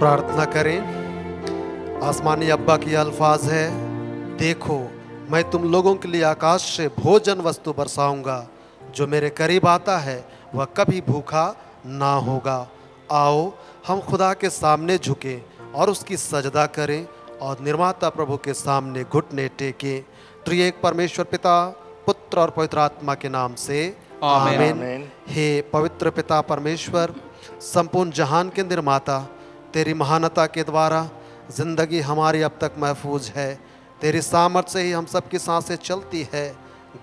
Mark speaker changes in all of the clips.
Speaker 1: प्रार्थना करें। आसमानी अब्बा की अल्फाज है, देखो मैं तुम लोगों के लिए आकाश से भोजन वस्तु बरसाऊंगा, जो मेरे करीब आता है वह कभी भूखा ना होगा। आओ हम खुदा के सामने झुकें और उसकी सजदा करें और निर्माता प्रभु के सामने घुटने टेकें। त्रिएक परमेश्वर पिता, पुत्र और पवित्र आत्मा के नाम से आमीन। हे पवित्र पिता परमेश्वर, संपूर्ण जहान के निर्माता, तेरी महानता के द्वारा जिंदगी हमारी अब तक महफूज है। तेरी सामर्थ से ही हम सब की सांसें चलती है।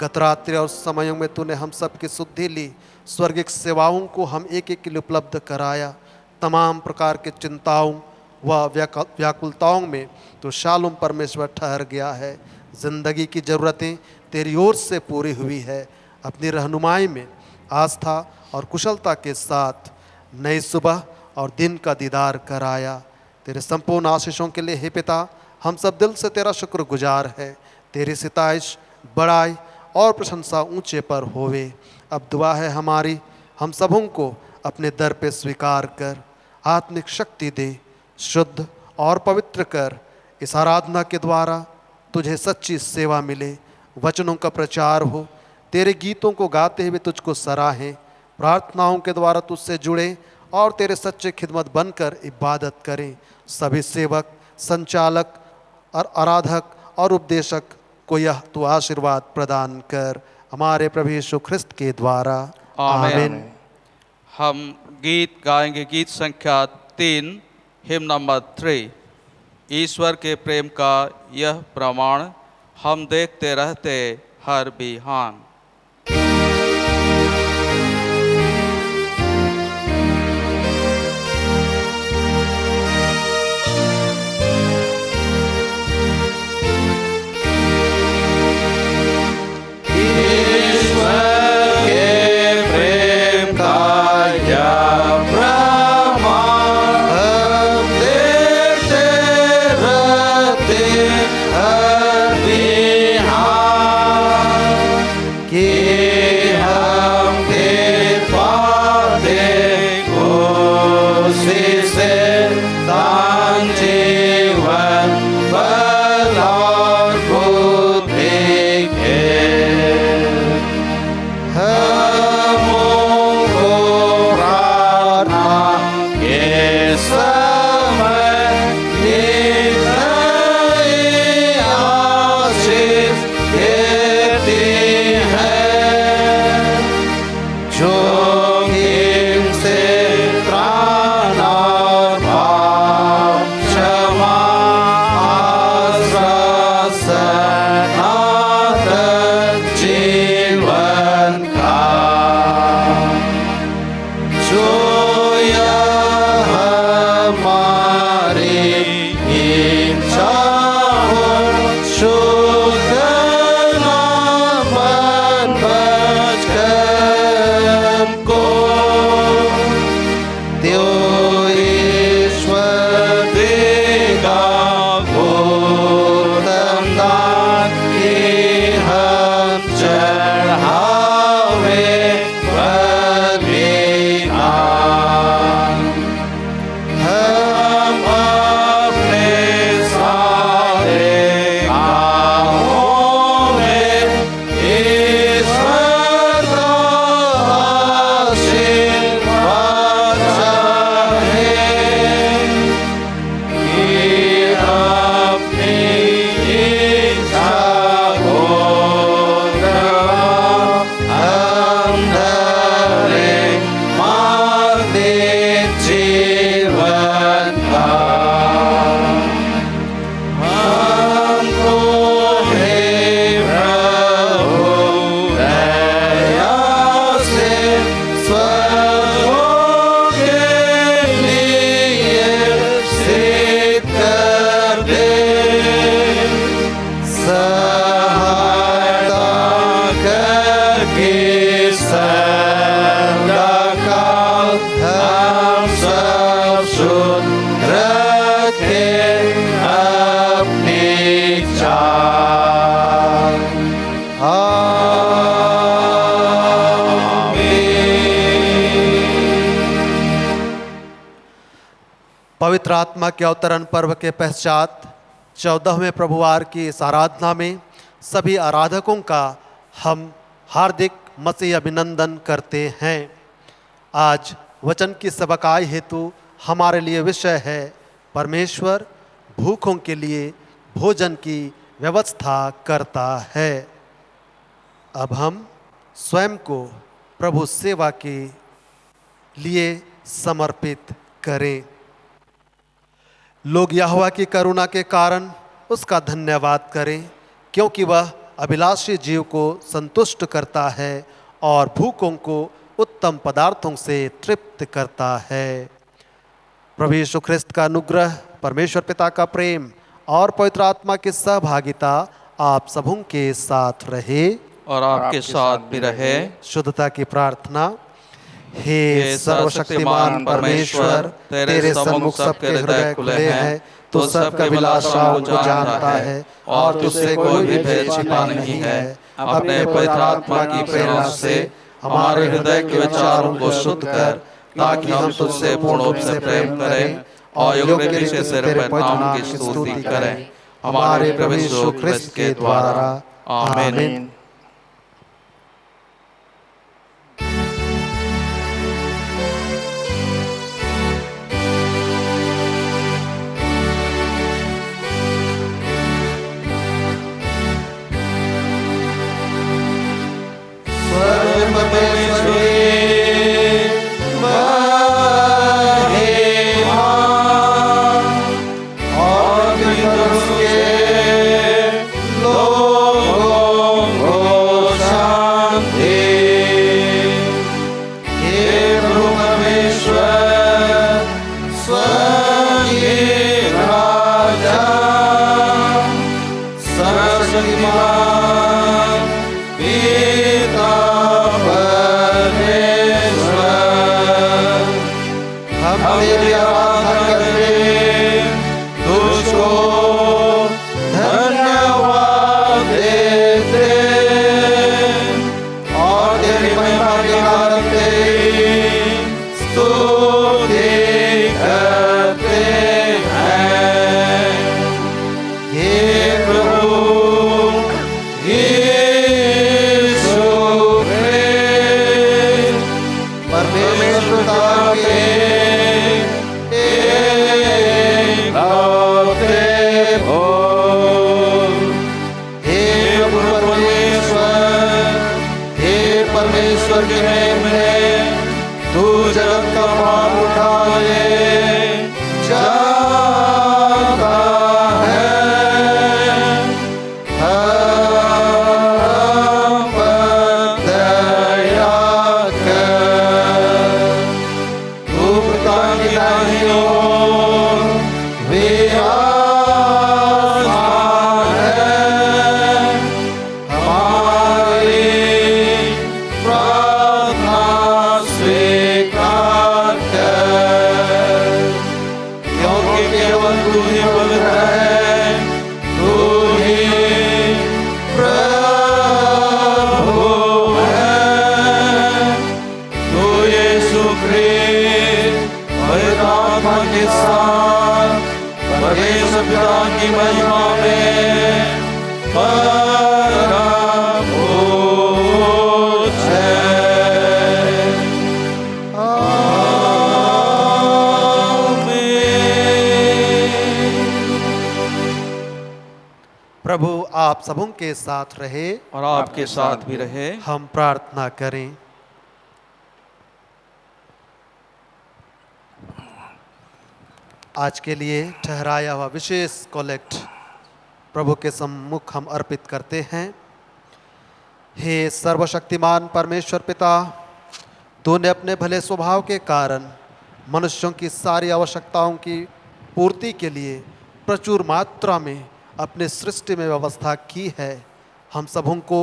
Speaker 1: गत रात्रि और समयों में तूने हम सब की सुधि ली। स्वर्गिक सेवाओं को हम एक एक के लिए उपलब्ध कराया। तमाम प्रकार के चिंताओं व व्याकुलताओं में तो शालूम परमेश्वर ठहर गया है। जिंदगी की ज़रूरतें तेरी ओर से पूरी हुई है। अपनी रहनुमाई में आस्था और कुशलता के साथ नई सुबह और दिन का दीदार कराया। तेरे संपूर्ण आशीषों के लिए हे पिता, हम सब दिल से तेरा शुक्रगुजार है। तेरी सिताइश, बड़ाई और प्रशंसा ऊंचे पर होवे। अब दुआ है हमारी, हम सबों को अपने दर पे स्वीकार कर, आत्मिक शक्ति दे, शुद्ध और पवित्र कर। इस आराधना के द्वारा तुझे सच्ची सेवा मिले, वचनों का प्रचार हो, तेरे गीतों को गाते हुए तुझको सराहें, प्रार्थनाओं के द्वारा तुझसे जुड़े और तेरे सच्चे खिदमत बनकर इबादत करें। सभी सेवक, संचालक और आराधक और उपदेशक को यह तू आशीर्वाद प्रदान कर, हमारे प्रभु यीशु ख्रिस्त के द्वारा आमीन।
Speaker 2: हम गीत गाएंगे, गीत संख्या 3, हिम नंबर 3। ईश्वर के प्रेम का यह प्रमाण हम देखते रहते हर बिहान।
Speaker 1: पवित्र आत्मा के अवतरण पर्व के पश्चात 14वें प्रभुवार की इस आराधना में सभी आराधकों का हम हार्दिक मसीह अभिनंदन करते हैं। आज वचन की सबकाई हेतु हमारे लिए विषय है परमेश्वर भूखों के लिए भोजन की व्यवस्था करता है। अब हम स्वयं को प्रभु सेवा के लिए समर्पित करें। लोग यहोवा की करुणा के कारण उसका धन्यवाद करें, क्योंकि वह अभिलाषी जीव को संतुष्ट करता है और भूखों को उत्तम पदार्थों से तृप्त करता है। प्रभु यीशु ख्रिस्त का अनुग्रह, परमेश्वर पिता का प्रेम और पवित्र आत्मा की सहभागिता आप सबों के साथ रहे
Speaker 2: और आपके साथ भी रहे।
Speaker 1: शुद्धता की प्रार्थना। हे सर्वशक्तिमान परमेश्वर, तेरे सम्मुख सबके हृदय खुले हैं, तो सबका अभिलाषाओं को जानता है और तुझसे कोई भी भेद छिपा नहीं है। अपने पवित्र आत्मा की प्रेरणा से हमारे हृदय के विचारों को शुद्ध कर, ताकि हम तुझसे पूर्ण रूप से प्रेम करें और योग्य रीति से तेरे पवित्र नाम की स्तुति करें, हमारे प्रभु यीशु ख्रिस्त के द्वारा। आमीन। प्रभु आप सबों के साथ रहे
Speaker 2: और आपके साथ भी रहे।
Speaker 1: हम प्रार्थना करें। आज के लिए ठहराया हुआ विशेष कलेक्ट प्रभु के सम्मुख हम अर्पित करते हैं। हे सर्वशक्तिमान परमेश्वर पिता, तूने अपने भले स्वभाव के कारण मनुष्यों की सारी आवश्यकताओं की पूर्ति के लिए प्रचुर मात्रा में अपने सृष्टि में व्यवस्था की है। हम सबों को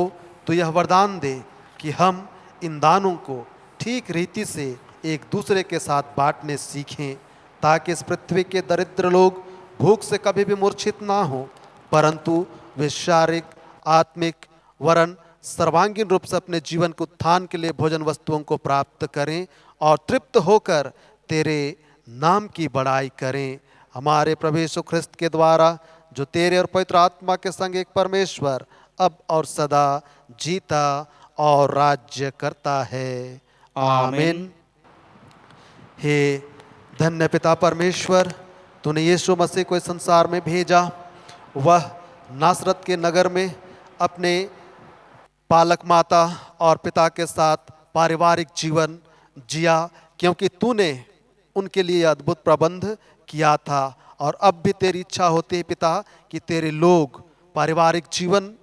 Speaker 1: तो यह वरदान दे कि हम इन दानों को ठीक रीति से एक दूसरे के साथ बांटने सीखें, ताकि इस पृथ्वी के दरिद्र लोग भूख से कभी भी मूर्छित ना हो, परंतु वे शारीरिक, आत्मिक वरन सर्वांगीण रूप से अपने जीवन के उत्थान के लिए भोजन वस्तुओं को प्राप्त करें और तृप्त होकर तेरे नाम की बड़ाई करें। हमारे प्रभु यीशु ख्रिस्त के द्वारा, जो तेरे और पवित्र आत्मा के संग एक परमेश्वर अब और सदा जीता और राज्य करता है। आमीन। हे धन्य पिता परमेश्वर, तूने यीशु मसीह को इस संसार में भेजा। वह नासरत के नगर में अपने पालक माता और पिता के साथ पारिवारिक जीवन जिया, क्योंकि तूने उनके लिए अद्भुत प्रबंध किया था। और अब भी तेरी इच्छा होती है पिता कि तेरे लोग पारिवारिक जीवन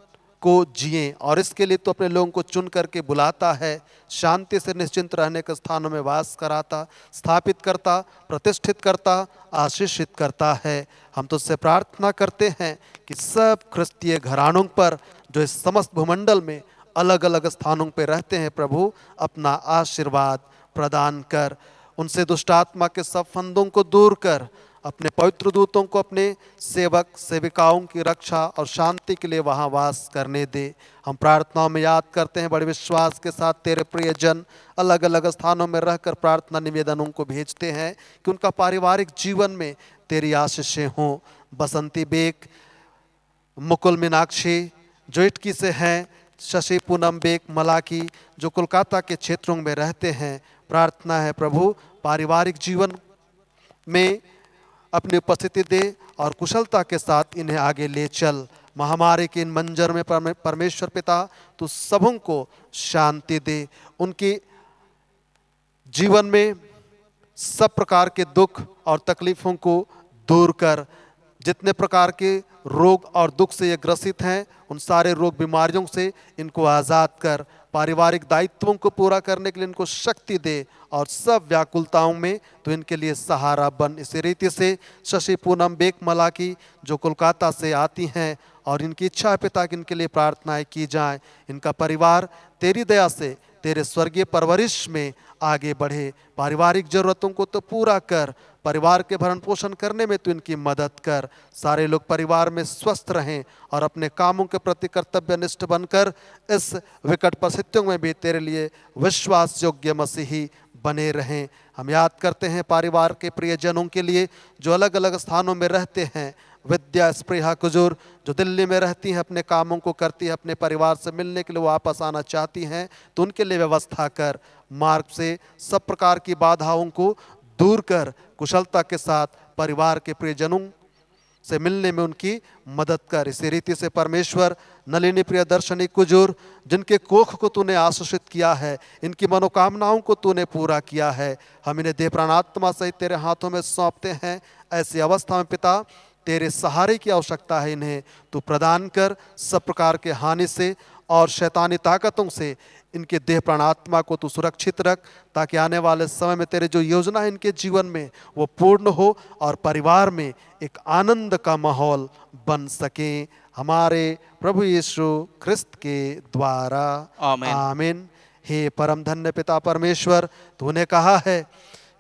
Speaker 1: को जिएं, और इसके लिए तो अपने लोगों को चुन करके बुलाता है, शांति से निश्चिंत रहने के स्थानों में वास कराता, स्थापित करता, प्रतिष्ठित करता, आशीषित करता है। हम तुझसे प्रार्थना करते हैं कि सब ख्रिस्तीय घरानों पर जो इस समस्त भूमंडल में अलग अलग स्थानों पर रहते हैं, प्रभु अपना आशीर्वाद प्रदान कर। उनसे दुष्ट आत्मा के सब फंदों को दूर कर, अपने पवित्र दूतों को अपने सेवक सेविकाओं की रक्षा और शांति के लिए वहाँ वास करने दे। हम प्रार्थनाओं में याद करते हैं, बड़े विश्वास के साथ तेरे प्रियजन अलग अलग स्थानों में रहकर प्रार्थना निवेदनों को भेजते हैं कि उनका पारिवारिक जीवन में तेरी आशीषें हों। बसंती बेग, मुकुल मीनाक्षी जो इटकी से हैं, शशि पूनम बेग मलाकी जो कोलकाता के क्षेत्रों में रहते हैं, प्रार्थना है प्रभु पारिवारिक जीवन में अपनी उपस्थिति दे और कुशलता के साथ इन्हें आगे ले चल। महामारी के इन मंजर में परमेश्वर पिता तू सबों को शांति दे। उनकी जीवन में सब प्रकार के दुख और तकलीफों को दूर कर। जितने प्रकार के रोग और दुख से ये ग्रसित हैं, उन सारे रोग बीमारियों से इनको आज़ाद कर। पारिवारिक दायित्वों को पूरा करने के लिए इनको शक्ति दे और सब व्याकुलताओं में तो इनके लिए सहारा बन। इसी रीति से शशि पूनम बेग मलाकी जो कोलकाता से आती हैं और इनकी इच्छा है पिता कि इनके लिए प्रार्थनाएं की जाएं, इनका परिवार तेरी दया से तेरे स्वर्गीय परवरिश में आगे बढ़े। पारिवारिक जरूरतों को तो पूरा कर, परिवार के भरण पोषण करने में तो इनकी मदद कर। सारे लोग परिवार में स्वस्थ रहें और अपने कामों के प्रति कर्तव्यनिष्ठ बनकर इस विकट परिस्थितियों में भी तेरे लिए विश्वास योग्य मसीही बने रहें। हम याद करते हैं परिवार के प्रियजनों के लिए जो अलग अलग स्थानों में रहते हैं। विद्या स्प्रेहा कुजूर जो दिल्ली में रहती हैं, अपने कामों को करती है, अपने परिवार से मिलने के लिए वापस आना चाहती हैं, तो उनके लिए व्यवस्था कर। मार्ग से सब प्रकार की बाधाओं को दूर कर, कुशलता के साथ परिवार के प्रियजनों से मिलने में उनकी मदद कर। इसी रीति से परमेश्वर नलिनी प्रियदर्शनी कुजूर जिनके कोख को तूने आशीषित किया है, इनकी मनोकामनाओं को तूने पूरा किया है, हम इन्हें देह प्राण आत्मा सहित तेरे हाथों में सौंपते हैं। ऐसी अवस्था में पिता तेरे सहारे की आवश्यकता है, इन्हें तू प्रदान कर। सब प्रकार के हानि से और शैतानी ताकतों से इनके देह प्राण आत्मा को तू सुरक्षित रख, ताकि आने वाले समय में तेरे जो योजना है इनके जीवन में वो पूर्ण हो और परिवार में एक आनंद का माहौल बन सके। हमारे प्रभु यीशु ख्रिस्त के द्वारा
Speaker 2: आमीन।
Speaker 1: आमीन। हे परम धन्य पिता परमेश्वर, तूने कहा है,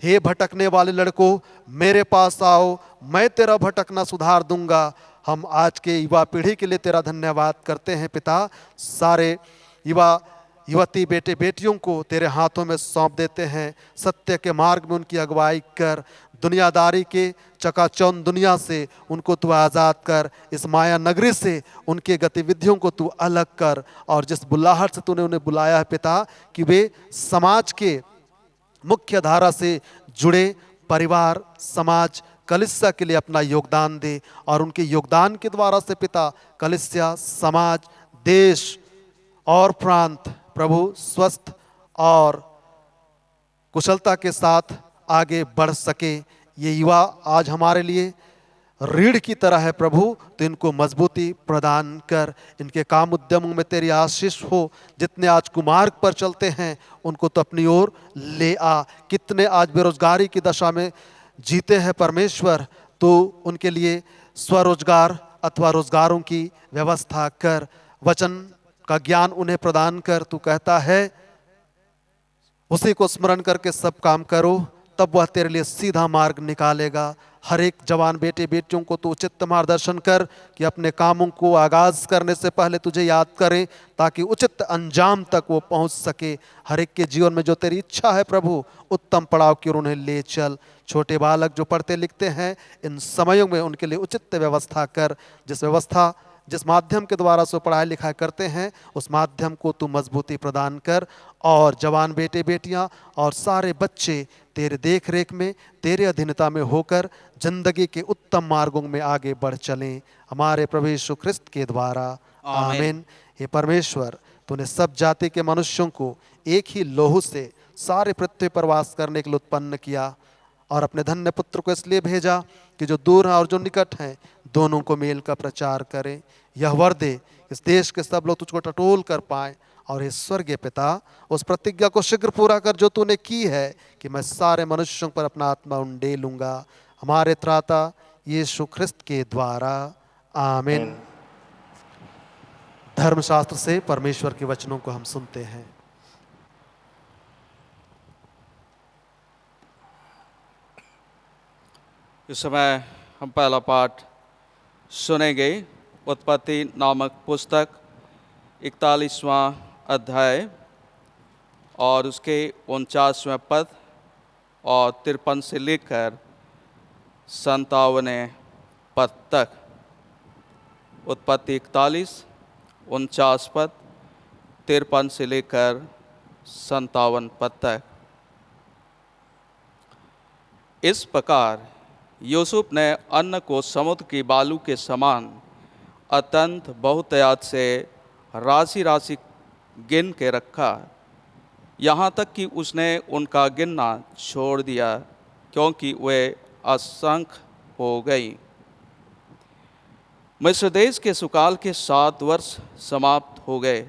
Speaker 1: हे भटकने वाले लड़कों मेरे पास आओ, मैं तेरा भटकना सुधार दूंगा। हम आज के युवा पीढ़ी के लिए तेरा धन्यवाद करते हैं पिता। सारे युवती बेटे बेटियों को तेरे हाथों में सौंप देते हैं। सत्य के मार्ग में उनकी अगुवाई कर, दुनियादारी के चकाचौंध दुनिया से उनको तू आज़ाद कर। इस माया नगरी से उनके गतिविधियों को तू अलग कर, और जिस बुलाहट से तूने उन्हें बुलाया है पिता कि वे समाज के मुख्य धारा से जुड़े परिवार, समाज, कलीसिया के लिए अपना योगदान दे, और उनके योगदान के द्वारा से पिता कलीसिया, समाज, देश और प्रांत प्रभु स्वस्थ और कुशलता के साथ आगे बढ़ सके। ये युवा आज हमारे लिए रीढ़ की तरह है प्रभु, तो इनको मजबूती प्रदान कर। इनके काम उद्यमों में तेरी आशीष हो। जितने आज कुमार्ग पर चलते हैं उनको तो अपनी ओर ले आ। कितने आज बेरोजगारी की दशा में जीते हैं परमेश्वर, तो उनके लिए स्वरोजगार अथवा रोजगारों की व्यवस्था कर। वचन का ज्ञान उन्हें प्रदान कर। तू कहता है उसी को स्मरण करके सब काम करो, तब वह तेरे लिए सीधा मार्ग निकालेगा। हर एक जवान बेटे बेटियों को तू उचित मार्गदर्शन कर कि अपने कामों को आगाज करने से पहले तुझे याद करें, ताकि उचित अंजाम तक वो पहुंच सके। हर एक के जीवन में जो तेरी इच्छा है प्रभु, उत्तम पड़ाव की ओर उन्हें ले चल। छोटे बालक जो पढ़ते लिखते हैं, इन समयों में उनके लिए उचित व्यवस्था कर। जिस माध्यम के द्वारा सो पढ़ाई लिखाई करते हैं, उस माध्यम को तू मजबूती प्रदान कर। और जवान बेटे बेटियां और सारे बच्चे तेरे देख रेख में, तेरे अधीनता में होकर जिंदगी के उत्तम मार्गों में आगे बढ़ चलें, हमारे प्रभु यीशु ख्रिस्त के द्वारा।
Speaker 2: आमीन।
Speaker 1: आमीन। हे परमेश्वर, तूने सब जाति के मनुष्यों को एक ही लोहू से सारे पृथ्वी पर वास करने के लिए उत्पन्न किया, और अपने धन्य पुत्र को इसलिए भेजा कि जो दूर हैं और जो निकट हैं, दोनों को मेल का प्रचार करें। यह वर दे इस देश के सब लोग तुझको टटोल कर पाएं। और हे स्वर्गीय पिता, उस प्रतिज्ञा को शीघ्र पूरा कर जो तूने की है कि मैं सारे मनुष्यों पर अपना आत्मा उंडेलूंगा, हमारे त्राता यीशु ख्रिस्त के द्वारा। आमीन। धर्मशास्त्र से परमेश्वर के वचनों को हम सुनते हैं।
Speaker 2: इस समय हम पहला पाठ सुनेंगे। उत्पत्ति नामक पुस्तक 41वां अध्याय और उसके 49वें पद और 53 से लेकर 57वें पद तक। उत्पत्ति 41, 49 पद, 53 से लेकर 57 पद तक। इस प्रकार यूसुफ ने अन्न को समुद्र की बालू के समान अत्यंत बहुतायत से राशि राशि गिन के रखा, यहाँ तक कि उसने उनका गिनना छोड़ दिया, क्योंकि वे असंख्य हो गई। मिस्र देश के सुकाल के 7 वर्ष समाप्त हो गए,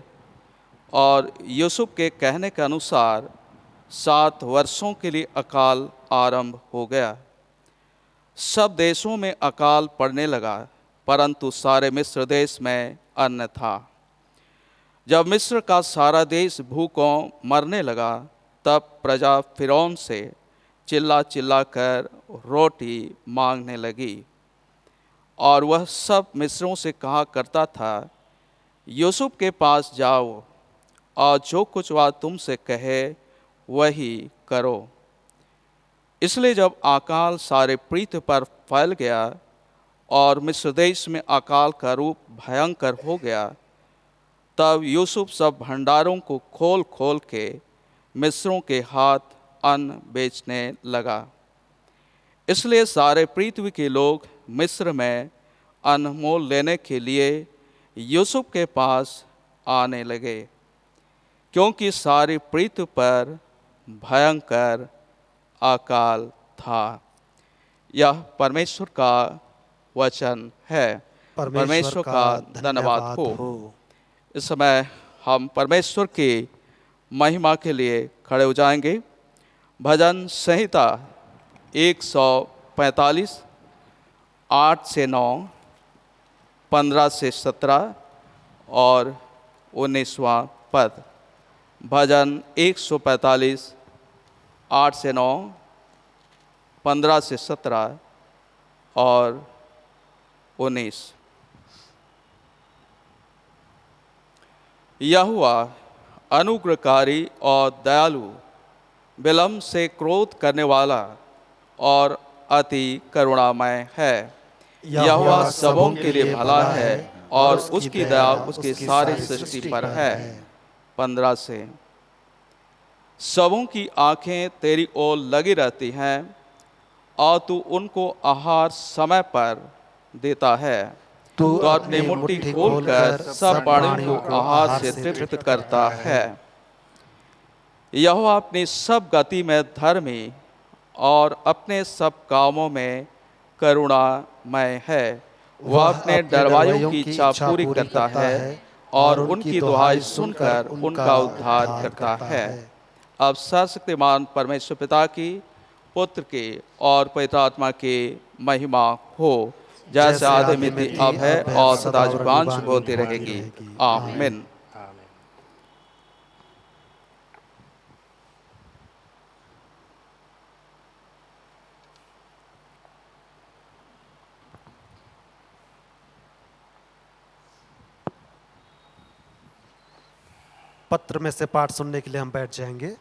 Speaker 2: और यूसुफ के कहने के अनुसार 7 वर्षों के लिए अकाल आरंभ हो गया। सब देशों में अकाल पड़ने लगा, परंतु सारे मिस्र देश में अन्न था। जब मिस्र का सारा देश भूखों मरने लगा, तब प्रजा फिरौन से चिल्ला चिल्ला कर रोटी मांगने लगी, और वह सब मिस्रों से कहा करता था, यूसुफ के पास जाओ और जो कुछ वह तुमसे कहे वही करो। इसलिए जब अकाल सारे पृथ्वी पर फैल गया और मिस्र देश में अकाल का रूप भयंकर हो गया, तब यूसुफ सब भंडारों को खोल खोल के मिस्रों के हाथ अन्न बेचने लगा। इसलिए सारे पृथ्वी के लोग मिस्र में अन्न मोल लेने के लिए यूसुफ के पास आने लगे, क्योंकि सारी पृथ्वी पर भयंकर अकाल था। यह परमेश्वर का वचन है। परमेश्वर का धन्यवाद हो। इस समय हम परमेश्वर की महिमा के लिए खड़े हो जाएंगे। भजन संहिता 145, 8 से 9, 15 से 17 और 19वां पद। भजन 145, 8 से 9, 15 से 17 और 19। यहोवा अनुग्रहकारी और दयालु, विलम्ब से क्रोध करने वाला और अति करुणामय है। यहोवा सबों के लिए भला है और उसकी दया उसकी सारी सृष्टि पर है। 15 से, सबों की आंखें तेरी ओर लगी रहती हैं और तू उनको आहार समय पर देता है।
Speaker 1: तू
Speaker 2: तो अपनी मुट्ठी खोलकर सब प्राणियों को आहार से तृप्त करता है। यहोवा अपनी सब गति में धर्मी और अपने सब कामों में करुणामय है। वह अपने डरवायों की इच्छा पूरी करता है और उनकी दुहाई सुनकर उनका उद्धार करता है। अब सर्वशक्तिमान परमेश्वर पिता की, पुत्र की और पवित्र आत्मा की महिमा हो, जैसे आदि में थी, अब है और सदा जुबान होती रहेगी। आमीन।
Speaker 1: पत्र में से पाठ सुनने के लिए हम बैठ जाएंगे।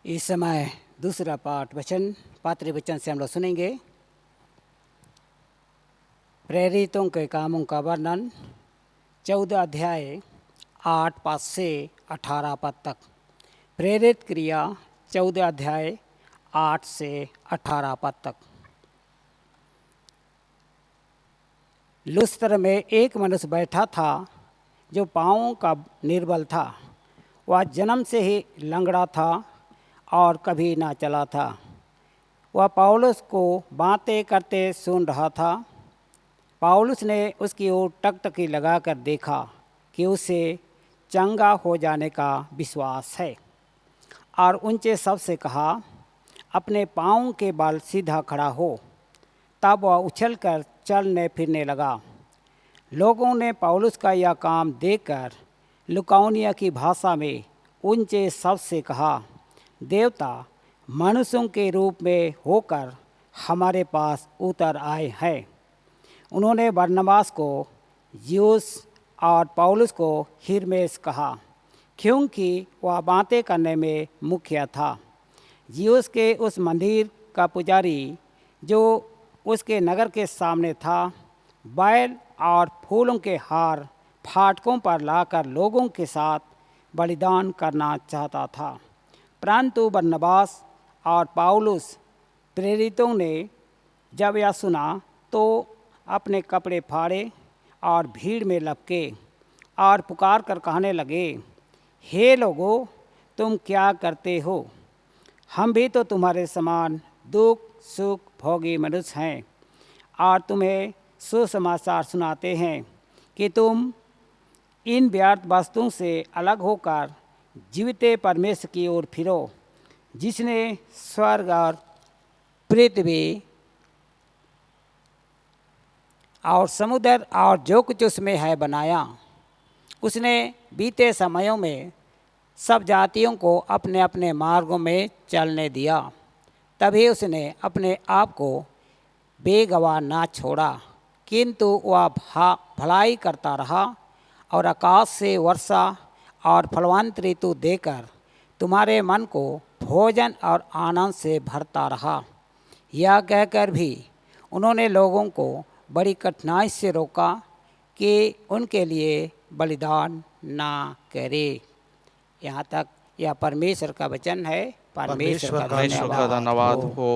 Speaker 3: इस समय दूसरा पाठ वचन पात्र वचन से हम लोग सुनेंगे। प्रेरितों के कामों का वर्णन 14 अध्याय 8 पद से 18 पद तक। प्रेरित क्रिया 14 अध्याय 8 से 18 पद तक। लुस्त्र में एक मनुष्य बैठा था जो पाँवों का निर्बल था। वह जन्म से ही लंगड़ा था और कभी ना चला था। वह पौलुस को बातें करते सुन रहा था। पौलुस ने उसकी ओर टकटकी लगाकर देखा कि उसे चंगा हो जाने का विश्वास है, और ऊंचे शब्द से कहा, अपने पाँव के बल सीधा खड़ा हो। तब वह उछलकर चलने फिरने लगा। लोगों ने पौलुस का यह काम देखकर लुकाउनिया की भाषा में ऊंचे शब्द से कहा, देवता मनुष्यों के रूप में होकर हमारे पास उतर आए हैं। उन्होंने बरनबास को ज्यूस और पौलुस को हिरमेस कहा, क्योंकि वह बातें करने में मुखिया था। ज्यूस के उस मंदिर का पुजारी जो उसके नगर के सामने था, बैल और फूलों के हार फाटकों पर लाकर लोगों के साथ बलिदान करना चाहता था। परंतु बरनबास और पौलुस प्रेरितों ने जब यह सुना तो अपने कपड़े फाड़े और भीड़ में लपके और पुकार कर कहने लगे, हे लोगों, तुम क्या करते हो? हम भी तो तुम्हारे समान दुख सुख भोगी मनुष्य हैं, और तुम्हें सुसमाचार सुनाते हैं कि तुम इन व्यर्थ वस्तुओं से अलग होकर जीविते परमेश्वर की ओर फिरो, जिसने स्वर्ग और पृथ्वी और समुद्र और जो कुछ उसमें है बनाया। उसने बीते समयों में सब जातियों को अपने अपने मार्गों में चलने दिया। तभी उसने अपने आप को बेगवाह ना छोड़ा, किंतु वह भलाई करता रहा और आकाश से वर्षा और फलवंत ऋतु देकर तुम्हारे मन को भोजन और आनंद से भरता रहा। यह कहकर भी उन्होंने लोगों को बड़ी कठिनाई से रोका कि उनके लिए बलिदान ना करे। यहाँ तक यह परमेश्वर का वचन है। परमेश्वर का
Speaker 2: धन्यवाद हो।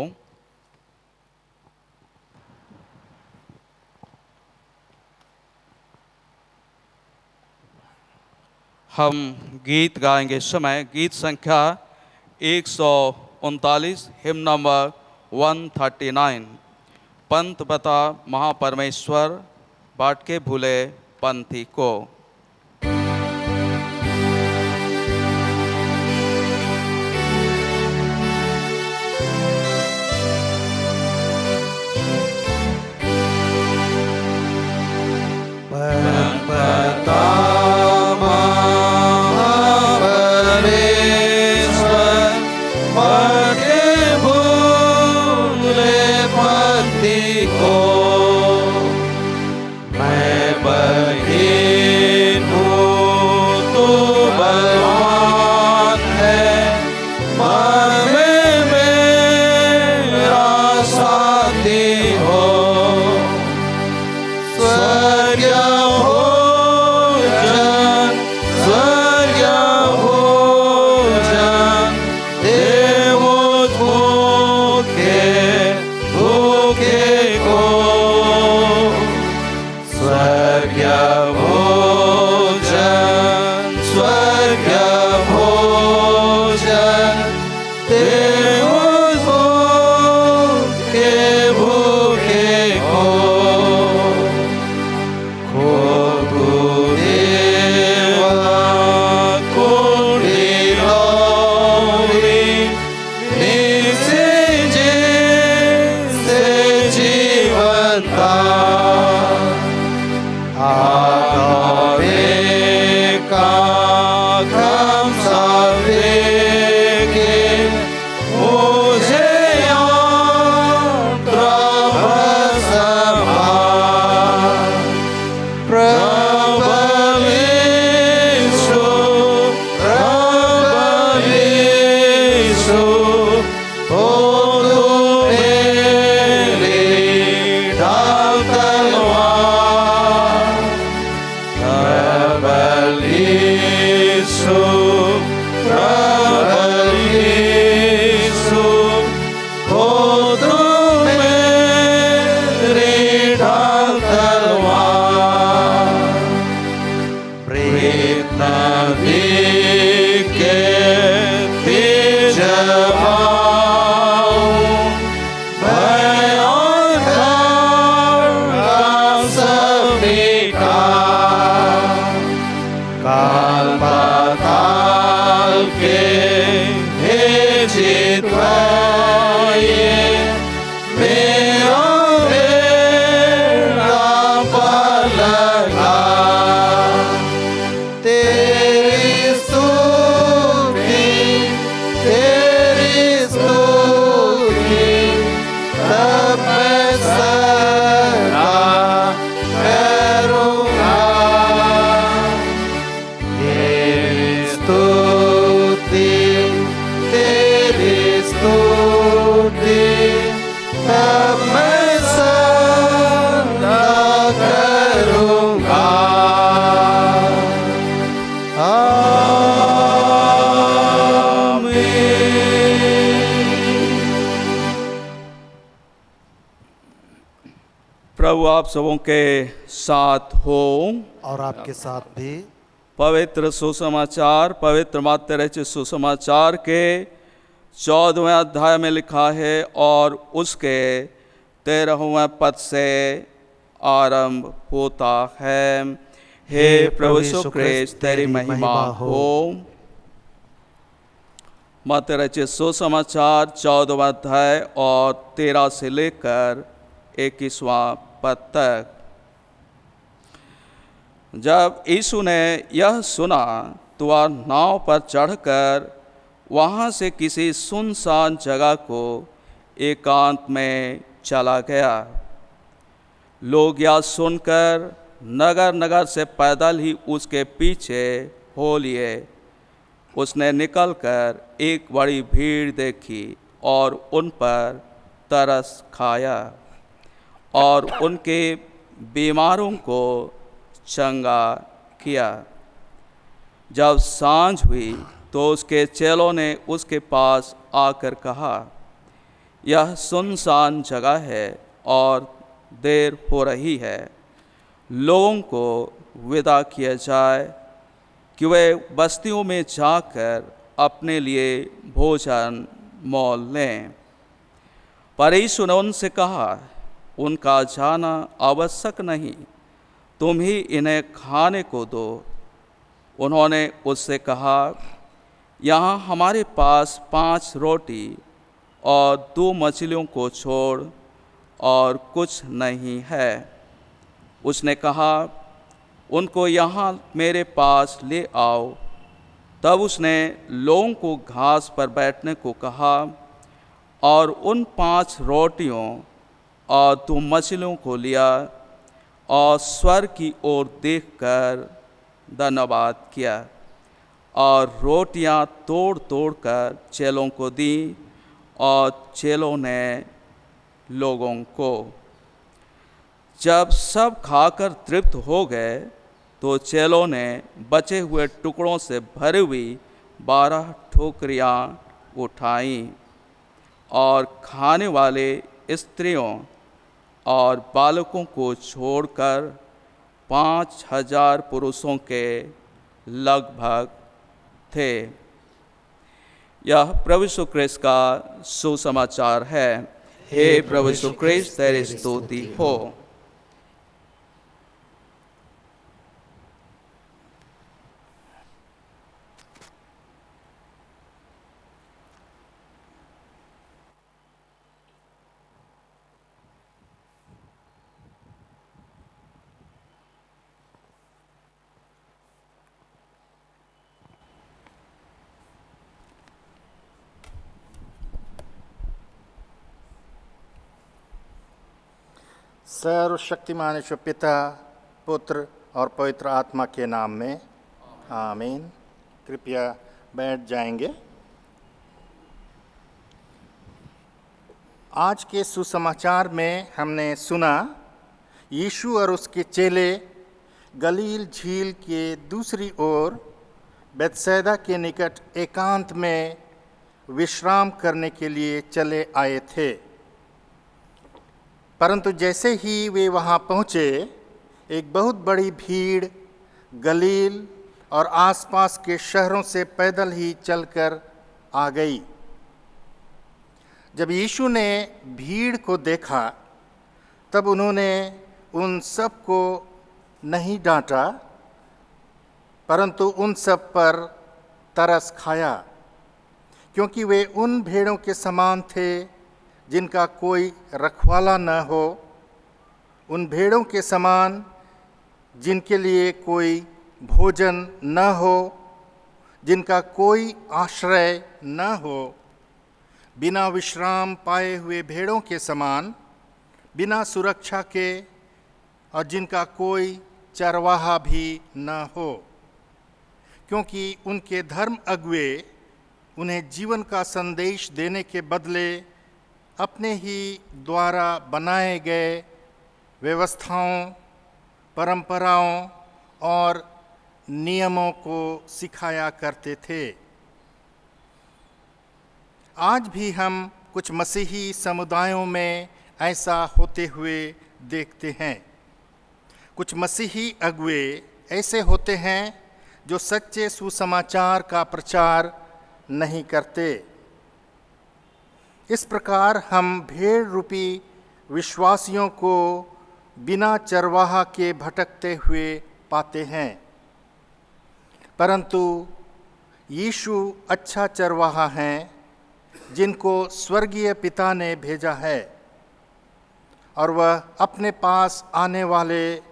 Speaker 2: हम गीत गाएंगे। समय गीत संख्या 139, हिम नंबर 139। पंथ बता महापरमेश्वर, बाट के भूले पंथी को।
Speaker 4: Praise
Speaker 2: प्रभु आप सबों के साथ हो।
Speaker 1: और आपके साथ भी।
Speaker 2: पवित्र सुसमाचार पवित्र मत्ती रचित सुसमाचार के 14वें अध्याय में लिखा है और उसके 13वें पद से आरंभ होता है। हे प्रभु यीशु क्रिस्त तेरी महिमा हो। मत्ती रचित सुसमाचार 14वां अध्याय और 13 से लेकर 21वां पद तक। जब यीशु ने यह सुना तो वह नाव पर चढ़कर वहाँ से किसी सुनसान जगह को एकांत में चला गया। लोग यह सुनकर नगर नगर से पैदल ही उसके पीछे हो लिए। उसने निकलकर एक बड़ी भीड़ देखी और उन पर तरस खाया और उनके बीमारों को चंगा किया। जब सांझ हुई तो उसके चेलों ने उसके पास आकर कहा, यह सुनसान जगह है और देर हो रही है, लोगों को विदा किया जाए कि वे बस्तियों में जाकर अपने लिए भोजन मोल लें। पर यीशु ने उनसे कहा, उनका जाना आवश्यक नहीं, तुम ही इन्हें खाने को दो। उन्होंने उससे कहा, यहाँ हमारे पास 5 रोटी और 2 मछलियों को छोड़ और कुछ नहीं है। उसने कहा, उनको यहाँ मेरे पास ले आओ। तब उसने लोगों को घास पर बैठने को कहा और उन 5 रोटियों और 2 मछलियों को लिया और स्वर्ग की ओर देखकर धन्यवाद किया और रोटियां तोड़ तोड़ कर चेलों को दी और चेलों ने लोगों को। जब सब खाकर तृप्त हो गए तो चेलों ने बचे हुए टुकड़ों से भरी हुई 12 टोकरियां उठाईं और खाने वाले स्त्रियों और बालकों को छोड़कर 5000 पुरुषों के लगभग थे। यह प्रभु यीशु क्रिस्त का सुसमाचार है। हे प्रभु यीशु क्रिस्त तेरी स्तुति हो।
Speaker 4: सर्वशक्तिमान ईश्वर पिता, पुत्र और पवित्र आत्मा के नाम में आमीन। कृपया बैठ जाएंगे। आज के सुसमाचार में हमने सुना यीशु और उसके चेले गलील झील के दूसरी ओर बेतसैदा के निकट एकांत में विश्राम करने के लिए चले आए थे। परंतु जैसे ही वे वहाँ पहुँचे, एक बहुत बड़ी भीड़ गलील और आसपास के शहरों से पैदल ही चलकर आ गई। जब यीशु ने भीड़ को देखा तब उन्होंने उन सब को नहीं डांटा, परंतु उन सब पर तरस खाया, क्योंकि वे उन भेड़ों के समान थे जिनका कोई रखवाला न हो, उन भेड़ों के समान जिनके लिए कोई भोजन न हो, जिनका कोई आश्रय न हो, बिना विश्राम पाए हुए भेड़ों के समान, बिना सुरक्षा के, और जिनका कोई चरवाहा भी न हो, क्योंकि उनके धर्म अगुए उन्हें जीवन का संदेश देने के बदले अपने ही द्वारा बनाए गए व्यवस्थाओं, परंपराओं और नियमों को सिखाया करते थे। आज भी हम कुछ मसीही समुदायों में ऐसा होते हुए देखते हैं। कुछ मसीही अगुवे ऐसे होते हैं जो सच्चे सुसमाचार का प्रचार नहीं करते। इस प्रकार हम भेड़ रूपी विश्वासियों को बिना चरवाहा के भटकते हुए पाते हैं। परंतु यीशु अच्छा चरवाहा है जिनको स्वर्गीय पिता ने भेजा है, और वह अपने पास आने वाले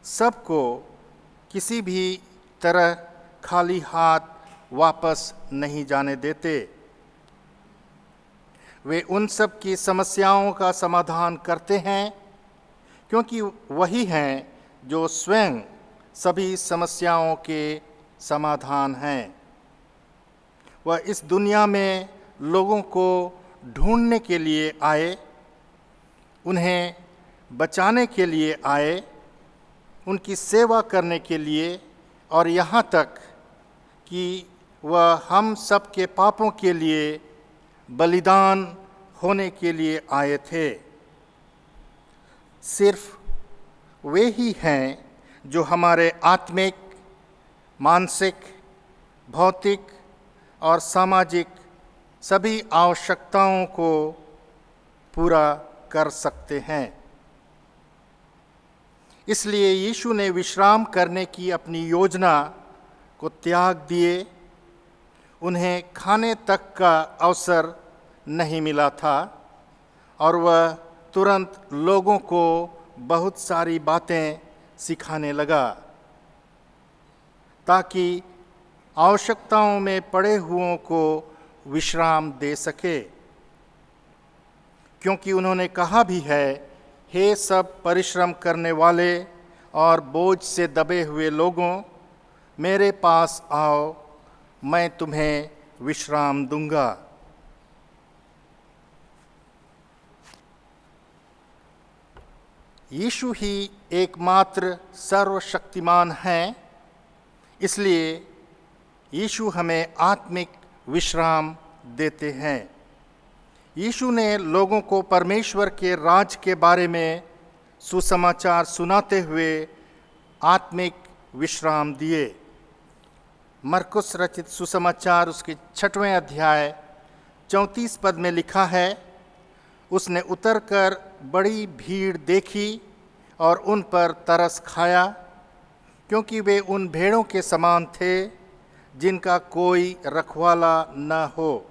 Speaker 4: सबको किसी भी तरह खाली हाथ वापस नहीं जाने देते। वे उन सब की समस्याओं का समाधान करते हैं, क्योंकि वही हैं जो स्वयं सभी समस्याओं के समाधान हैं। वह इस दुनिया में लोगों को ढूंढने के लिए आए, उन्हें बचाने के लिए आए, उनकी सेवा करने के लिए, और यहाँ तक कि वह हम सब के पापों के लिए बलिदान होने के लिए आए थे। सिर्फ वे ही हैं जो हमारे आत्मिक, मानसिक, भौतिक और सामाजिक सभी आवश्यकताओं को पूरा कर सकते हैं। इसलिए यीशु ने विश्राम करने की अपनी योजना को त्याग दिए। उन्हें खाने तक का अवसर नहीं मिला था, और वह तुरंत लोगों को बहुत सारी बातें सिखाने लगा, ताकि आवश्यकताओं में पड़े हुओं को विश्राम दे सके। क्योंकि उन्होंने कहा भी है, हे सब परिश्रम करने वाले और बोझ से दबे हुए लोगों, मेरे पास आओ, मैं तुम्हें विश्राम दूंगा। यीशु ही एकमात्र सर्वशक्तिमान हैं, इसलिए यीशु हमें आत्मिक विश्राम देते हैं। यीशु ने लोगों को परमेश्वर के राज के बारे में सुसमाचार सुनाते हुए आत्मिक विश्राम दिए। मरकुस रचित सुसमाचार उसके 6वें अध्याय 34 पद में लिखा है, उसने उतरकर बड़ी भीड़ देखी और उन पर तरस खाया, क्योंकि वे उन भेड़ों के समान थे जिनका कोई रखवाला न हो,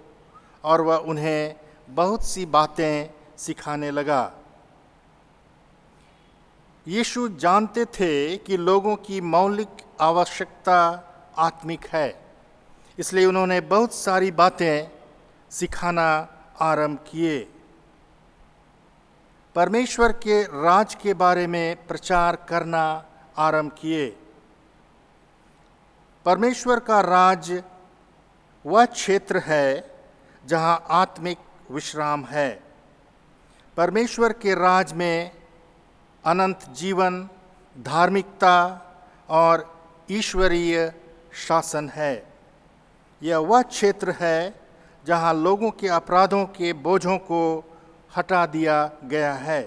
Speaker 4: और वह उन्हें बहुत सी बातें सिखाने लगा। यीशु जानते थे कि लोगों की मौलिक आवश्यकता आत्मिक है, इसलिए उन्होंने बहुत सारी बातें सिखाना आरंभ किए। परमेश्वर के राज के बारे में प्रचार करना आरंभ किए। परमेश्वर का राज वह क्षेत्र है जहां आत्मिक विश्राम है। परमेश्वर के राज में अनंत जीवन, धार्मिकता और ईश्वरीय शासन है। यह वह क्षेत्र है जहां लोगों के अपराधों के बोझों को हटा दिया गया है।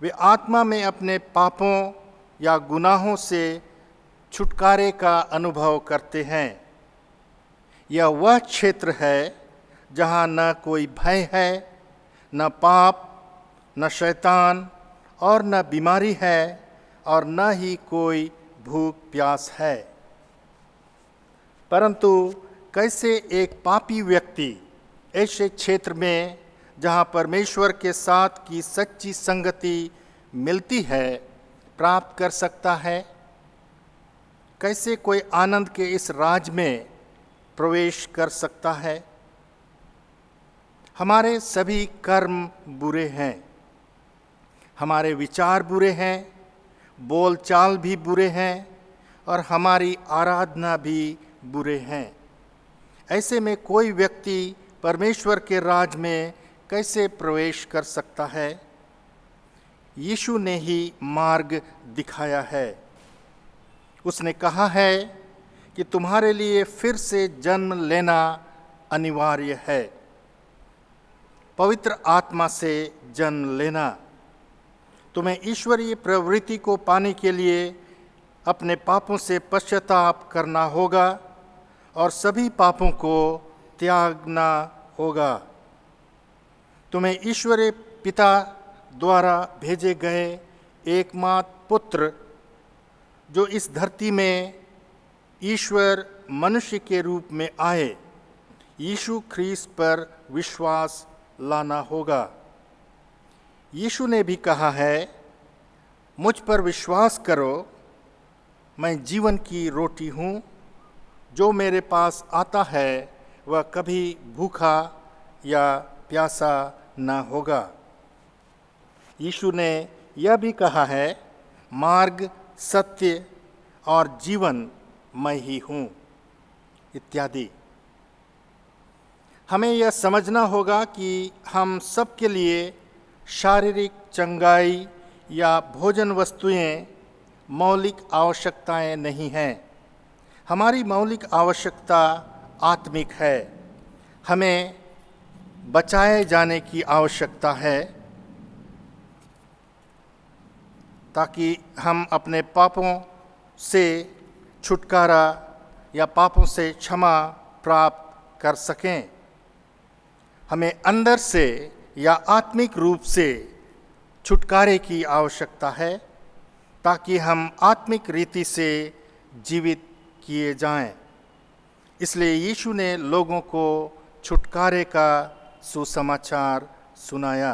Speaker 4: वे आत्मा में अपने पापों या गुनाहों से छुटकारे का अनुभव करते हैं। यह वह क्षेत्र है जहाँ न कोई भय है, न पाप, न शैतान और न बीमारी है, और न ही कोई भूख प्यास है। परंतु कैसे एक पापी व्यक्ति ऐसे क्षेत्र में जहाँ परमेश्वर के साथ की सच्ची संगति मिलती है प्राप्त कर सकता है? कैसे कोई आनंद के इस राज में प्रवेश कर सकता है? हमारे सभी कर्म बुरे हैं, हमारे विचार बुरे हैं, बोल चाल भी बुरे हैं, और हमारी आराधना भी बुरे हैं। ऐसे में कोई व्यक्ति परमेश्वर के राज में कैसे प्रवेश कर सकता है? यीशु ने ही मार्ग दिखाया है। उसने कहा है कि तुम्हारे लिए फिर से जन्म लेना अनिवार्य है, पवित्र आत्मा से जन्म लेना। तुम्हें ईश्वरीय प्रवृत्ति को पाने के लिए अपने पापों से पश्चाताप करना होगा और सभी पापों को त्यागना होगा। तुम्हें ईश्वरीय पिता द्वारा भेजे गए एकमात्र पुत्र, जो इस धरती में ईश्वर मनुष्य के रूप में आए, यीशु ख्रीस्त पर विश्वास लाना होगा। यीशु ने भी कहा है, मुझ पर विश्वास करो, मैं जीवन की रोटी हूँ। जो मेरे पास आता है वह कभी भूखा या प्यासा न होगा। यीशु ने यह भी कहा है, मार्ग, सत्य और जीवन मैं ही हूँ, इत्यादि। हमें यह समझना होगा कि हम सब के लिए शारीरिक चंगाई या भोजन वस्तुएं मौलिक आवश्यकताएं नहीं हैं। हमारी मौलिक आवश्यकता आत्मिक है। हमें बचाए जाने की आवश्यकता है ताकि हम अपने पापों से छुटकारा या पापों से क्षमा प्राप्त कर सकें। हमें अंदर से या आत्मिक रूप से छुटकारे की आवश्यकता है ताकि हम आत्मिक रीति से जीवित किए जाएं। इसलिए यीशु ने लोगों को छुटकारे का सुसमाचार सुनाया।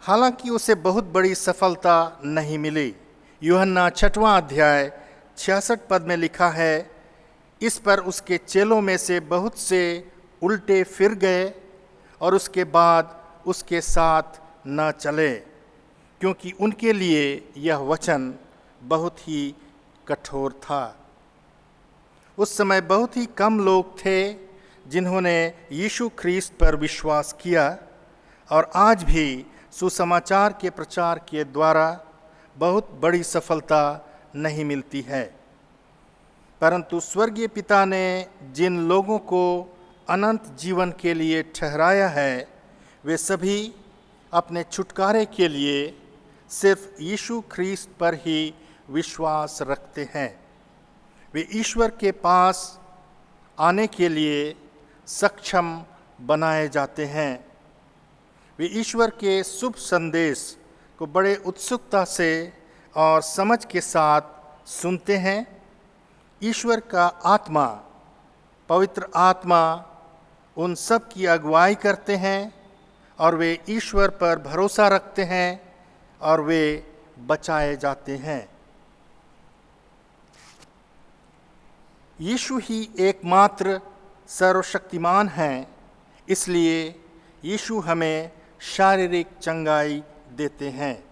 Speaker 4: हालांकि उसे बहुत बड़ी सफलता नहीं मिली। यूहन्ना 6वां अध्याय 66 पद में लिखा है, इस पर उसके चेलों में से बहुत से उल्टे फिर गए और उसके बाद उसके साथ न चले, क्योंकि उनके लिए यह वचन बहुत ही कठोर था। उस समय बहुत ही कम लोग थे जिन्होंने यीशु ख्रीस्त पर विश्वास किया, और आज भी सुसमाचार के प्रचार के द्वारा बहुत बड़ी सफलता नहीं मिलती है। परंतु स्वर्गीय पिता ने जिन लोगों को अनंत जीवन के लिए ठहराया है, वे सभी अपने छुटकारे के लिए सिर्फ यीशु ख्रीस्त पर ही विश्वास रखते हैं। वे ईश्वर के पास आने के लिए सक्षम बनाए जाते हैं। वे ईश्वर के शुभ संदेश को बड़े उत्सुकता से और समझ के साथ सुनते हैं। ईश्वर का आत्मा, पवित्र आत्मा उन सब की अगुवाई करते हैं और वे ईश्वर पर भरोसा रखते हैं और वे बचाए जाते हैं। यीशु ही एकमात्र सर्वशक्तिमान हैं, इसलिए यीशु हमें शारीरिक चंगाई देते हैं।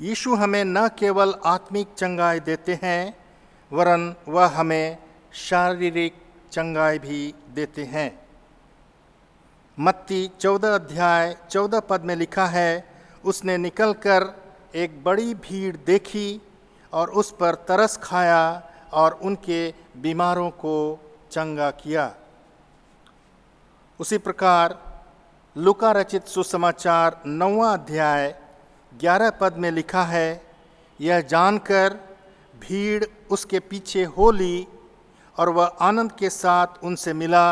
Speaker 4: यीशु हमें न केवल आत्मिक चंगाई देते हैं, वरन वह हमें शारीरिक चंगाई भी देते हैं। मत्ती 14 अध्याय 14 पद में लिखा है, उसने निकलकर एक बड़ी भीड़ देखी और उस पर तरस खाया और उनके बीमारों को चंगा किया। उसी प्रकार लूका रचित सुसमाचार 9वां अध्याय 11 पद में लिखा है, यह जानकर भीड़ उसके पीछे हो ली और वह आनंद के साथ उनसे मिला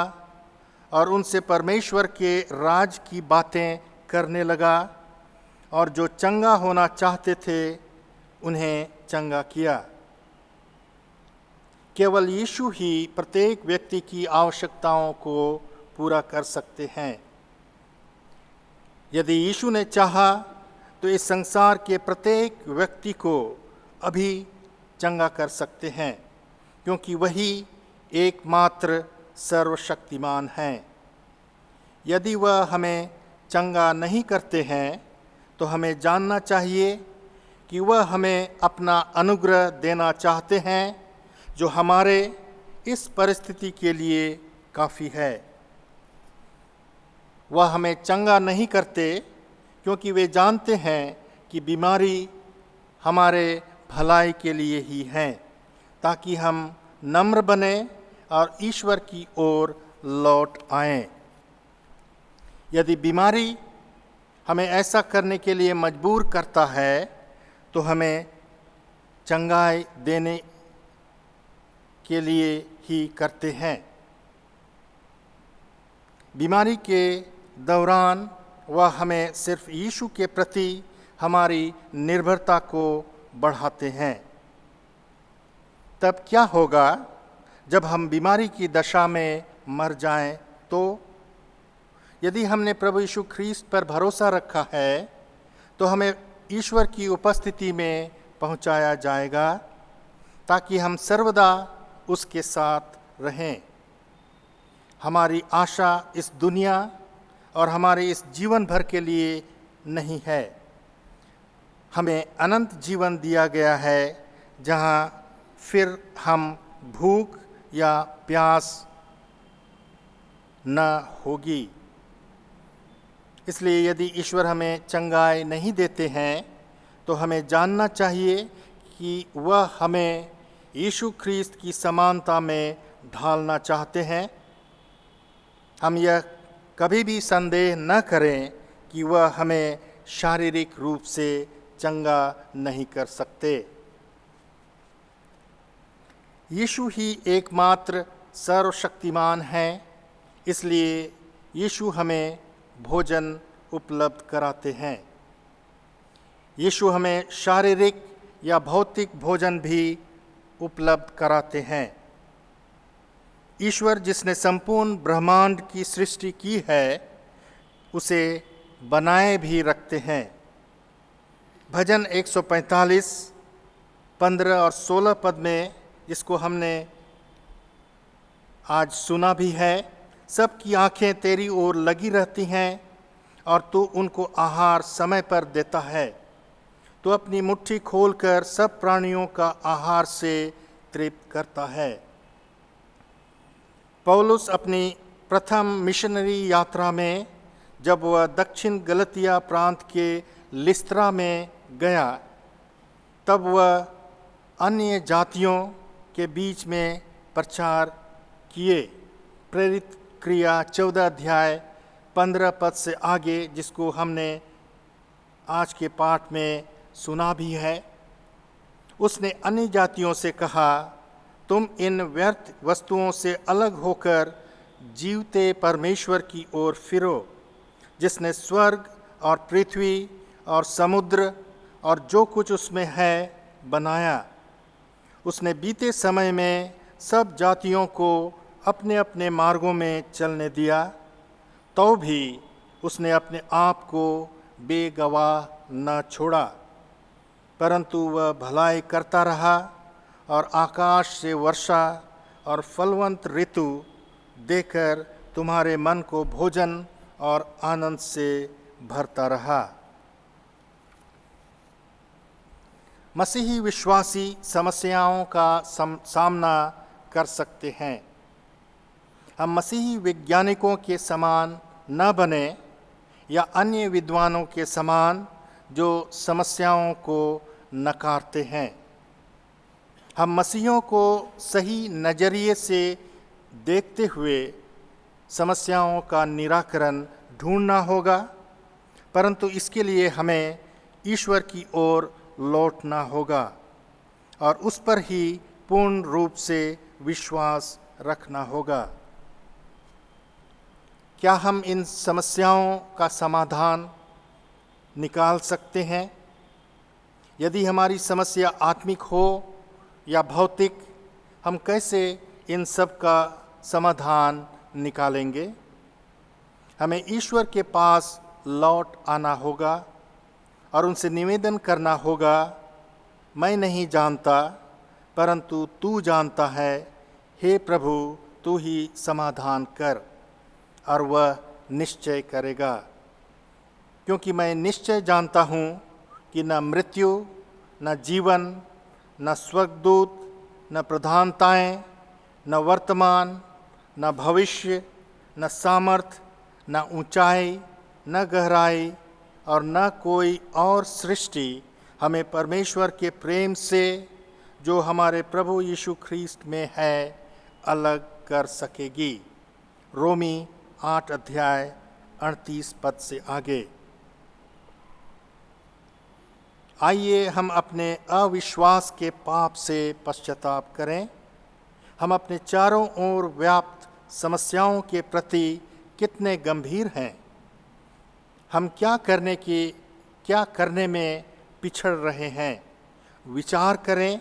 Speaker 4: और उनसे परमेश्वर के राज की बातें करने लगा, और जो चंगा होना चाहते थे उन्हें चंगा किया। केवल यीशु ही प्रत्येक व्यक्ति की आवश्यकताओं को पूरा कर सकते हैं। यदि यीशु ने चाहा तो इस संसार के प्रत्येक व्यक्ति को अभी चंगा कर सकते हैं, क्योंकि वही एकमात्र सर्वशक्तिमान हैं। यदि वह हमें चंगा नहीं करते हैं तो हमें जानना चाहिए कि वह हमें अपना अनुग्रह देना चाहते हैं, जो हमारे इस परिस्थिति के लिए काफ़ी है। वह हमें चंगा नहीं करते क्योंकि वे जानते हैं कि बीमारी हमारे भलाई के लिए ही है, ताकि हम नम्र बने और ईश्वर की ओर लौट आएं। यदि बीमारी हमें ऐसा करने के लिए मजबूर करता है तो हमें चंगाई देने के लिए ही करते हैं। बीमारी के दौरान वह हमें सिर्फ यीशु के प्रति हमारी निर्भरता को बढ़ाते हैं। तब क्या होगा जब हम बीमारी की दशा में मर जाएं? तो यदि हमने प्रभु यीशु ख्रीस्त पर भरोसा रखा है तो हमें ईश्वर की उपस्थिति में पहुंचाया जाएगा ताकि हम सर्वदा उसके साथ रहें। हमारी आशा इस दुनिया और हमारे इस जीवन भर के लिए नहीं है। हमें अनंत जीवन दिया गया है जहाँ फिर हम भूख या प्यास न होगी। इसलिए यदि ईश्वर हमें चंगाई नहीं देते हैं तो हमें जानना चाहिए कि वह हमें यीशु ख्रीस्त की समानता में ढालना चाहते हैं। हम यह कभी भी संदेह न करें कि वह हमें शारीरिक रूप से चंगा नहीं कर सकते। यीशु ही एकमात्र सर्वशक्तिमान है, इसलिए यीशु हमें भोजन उपलब्ध कराते हैं। यीशु हमें शारीरिक या भौतिक भोजन भी उपलब्ध कराते हैं। ईश्वर जिसने संपूर्ण ब्रह्मांड की सृष्टि की है उसे बनाए भी रखते हैं। भजन 145 15 और 16 पद में, जिसको हमने आज सुना भी है, सबकी आंखें तेरी ओर लगी रहती हैं और तू उनको आहार समय पर देता है। तू अपनी मुट्ठी खोलकर सब प्राणियों का आहार से तृप्त करता है। पौलुस अपनी प्रथम मिशनरी यात्रा में जब वह दक्षिण गलतिया प्रांत के लिस्त्रा में गया तब वह अन्य जातियों के बीच में प्रचार किए। प्रेरित क्रिया 14 अध्याय 15 पद से आगे, जिसको हमने आज के पाठ में सुना भी है। उसने अन्य जातियों से कहा, तुम इन व्यर्थ वस्तुओं से अलग होकर जीवते परमेश्वर की ओर फिरो, जिसने स्वर्ग और पृथ्वी और समुद्र और जो कुछ उसमें है बनाया। उसने बीते समय में सब जातियों को अपने अपने मार्गों में चलने दिया, तो भी उसने अपने आप को बेगवाह न छोड़ा, परंतु वह भलाई करता रहा और आकाश से वर्षा और फलवंत ऋतु देकर तुम्हारे मन को भोजन और आनंद से भरता रहा। मसीही विश्वासी समस्याओं का सामना कर सकते हैं। हम मसीही वैज्ञानिकों के समान न बने या अन्य विद्वानों के समान जो समस्याओं को नकारते हैं। हम मसीहों को सही नज़रिए से देखते हुए समस्याओं का निराकरण ढूंढना होगा, परंतु इसके लिए हमें ईश्वर की ओर लौटना होगा और उस पर ही पूर्ण रूप से विश्वास रखना होगा। क्या हम इन समस्याओं का समाधान निकाल सकते हैं? यदि हमारी समस्या आत्मिक हो या भौतिक, हम कैसे इन सब का समाधान निकालेंगे? हमें ईश्वर के पास लौट आना होगा और उनसे निवेदन करना होगा, मैं नहीं जानता परंतु तू जानता है, हे प्रभु तू ही समाधान कर। और वह निश्चय करेगा, क्योंकि मैं निश्चय जानता हूँ कि न मृत्यु, न जीवन, न स्वर्गदूत, न प्रधानताएं, न वर्तमान, न भविष्य, न सामर्थ, न ऊंचाई, न गहराई और न कोई और सृष्टि हमें परमेश्वर के प्रेम से जो हमारे प्रभु यीशु ख्रीस्त में है अलग कर सकेगी। रोमी 8 अध्याय 38 पद से आगे। आइए हम अपने अविश्वास के पाप से पश्चाताप करें। हम अपने चारों ओर व्याप्त समस्याओं के प्रति कितने गंभीर हैं। हम क्या करने में पिछड़ रहे हैं, विचार करें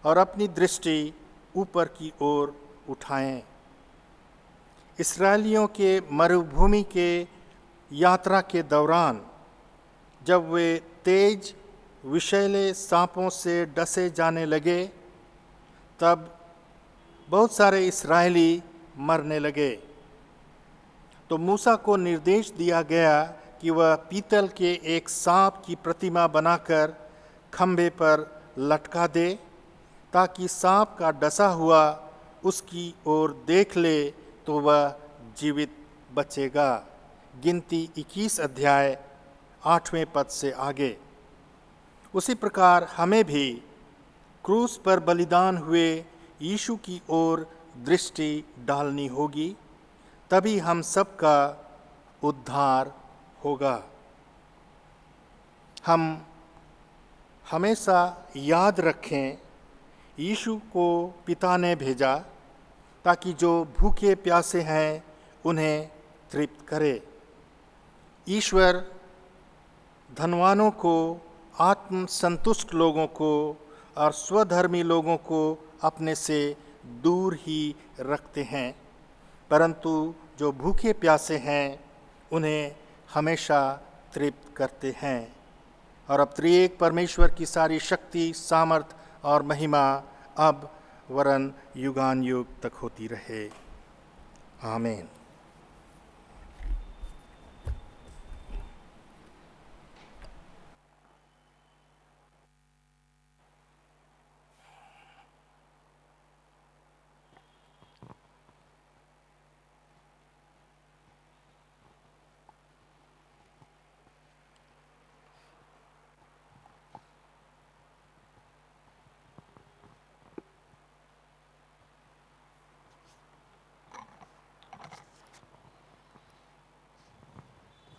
Speaker 4: और अपनी दृष्टि ऊपर की ओर उठाएं। इस्राएलियों के मरुभूमि के यात्रा के दौरान जब वे तेज विषैले सांपों से डसे जाने लगे, तब बहुत सारे इस्राएली मरने लगे। तो मूसा को निर्देश दिया गया कि वह पीतल के एक सांप की प्रतिमा बनाकर खंभे पर लटका दे, ताकि सांप का डसा हुआ उसकी ओर देख ले तो वह जीवित बचेगा। गिनती 21 अध्याय 8वें पद से आगे। उसी प्रकार हमें भी क्रूस पर बलिदान हुए यीशु की ओर दृष्टि डालनी होगी, तभी हम सबका उद्धार होगा। हम हमेशा याद रखें, यीशु को पिता ने भेजा ताकि जो भूखे प्यासे हैं उन्हें तृप्त करे। ईश्वर धनवानों को, आत्म संतुष्ट लोगों को और स्वधर्मी लोगों को अपने से दूर ही रखते हैं, परंतु जो भूखे प्यासे हैं उन्हें हमेशा तृप्त करते हैं। और अब त्रिएक परमेश्वर की सारी शक्ति, सामर्थ और महिमा अब वरन युगान युग तक होती रहे। आमीन।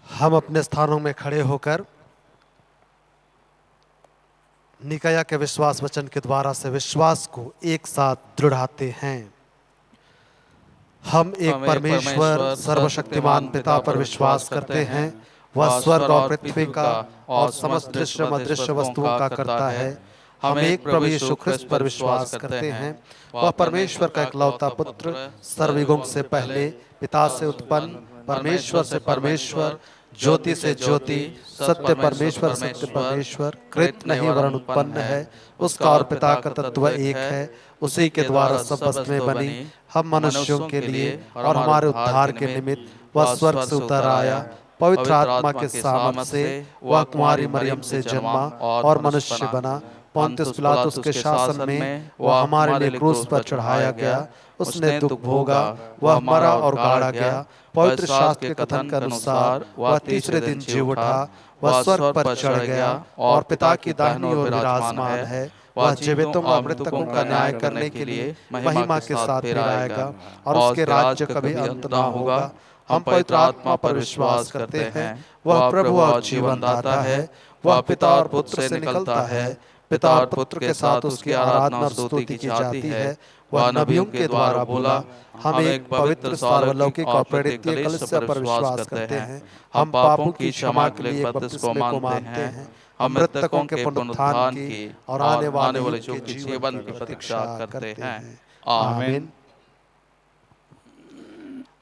Speaker 1: हम अपने स्थानों में खड़े होकर निकाया के विश्वास वचन के द्वारा से विश्वास को एक साथ दृढ़ाते हैं। हम एक परमेश्वर सर्वशक्तिमान पिता पर विश्वास करते हैं। वह स्वर्ग और पृथ्वी का और समस्त दृश्य अदृश्य वस्तुओं का करता है। हम एक प्रभु यीशु ख्रिस्त पर विश्वास करते हैं। वह परमेश्वर का इकलौता पुत्र, सर्वयुगों से पहले, पिता से उत्पन्न, परमेश्वर से परमेश्वर, ज्योति से ज्योति, सत्य परमेश्वर सत्य परमेश्वर, कृत नहीं वरन उत्पन्न है। उसका और पिता का तत्व एक है। उसी के द्वारा सब वस्तुएं बनी। हम मनुष्यों के लिए और हमारे उद्धार के निमित्त वह स्वर्ग से उतर आया। पवित्र आत्मा के सामर्थ से वह कुमारी मरियम से जन्मा और मनुष्य बना। पोंतियुस पिलातुस के शासन में वह हमारे लिए क्रूस पर चढ़ाया गया। उसने दुख भोगा, वह मरा और गाड़ा गया। पवित्र शास्त्र के कथन के अनुसार वह तीसरे दिन जी उठा। वह स्वर्ग पर चढ़ गया और पिता की दाहिनी ओर विराजमान है। वह जीवितों और मृतकों का न्याय करने के लिए महिमा के साथ फिर आएगा और उसके राज्य कभी अंत ना होगा। हम पवित्र आत्मा पर विश्वास करते हैं। वह प्रभु और जीवन दाता है। वह पिता और पुत्र से निकलता है। पिता और पुत्र के साथ उसकी आराधना और स्तुति की जाती है। वह नबियों के द्वारा बोला। हम एक पवित्र सार्वलौकिक और प्रेरित कलीसिया पर विश्वास करते हैं। हम पापों की क्षमा के लिए बपतिस्मे को मानते हैं। हम मृतकों के पुनरुत्थान की और आने वाले युग के जीवन की प्रतीक्षा करते हैं। आमीन।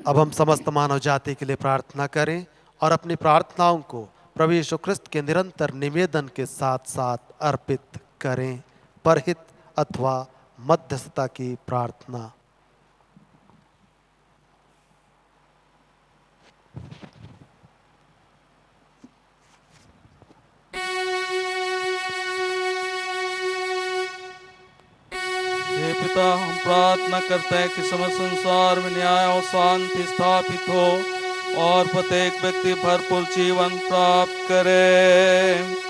Speaker 1: अब हम समस्त मानव जाति के लिए प्रार्थना करें और अपनी प्रार्थनाओं को प्रभु यीशु ख्रिस्त के निरंतर निवेदन के साथ साथ अर्पित करें। परहित अथवा मध्यस्थता की प्रार्थना।
Speaker 2: हे पिता, हम प्रार्थना करते हैं कि समस्त संसार में न्याय और शांति स्थापित हो और प्रत्येक व्यक्ति भरपूर जीवन प्राप्त करे।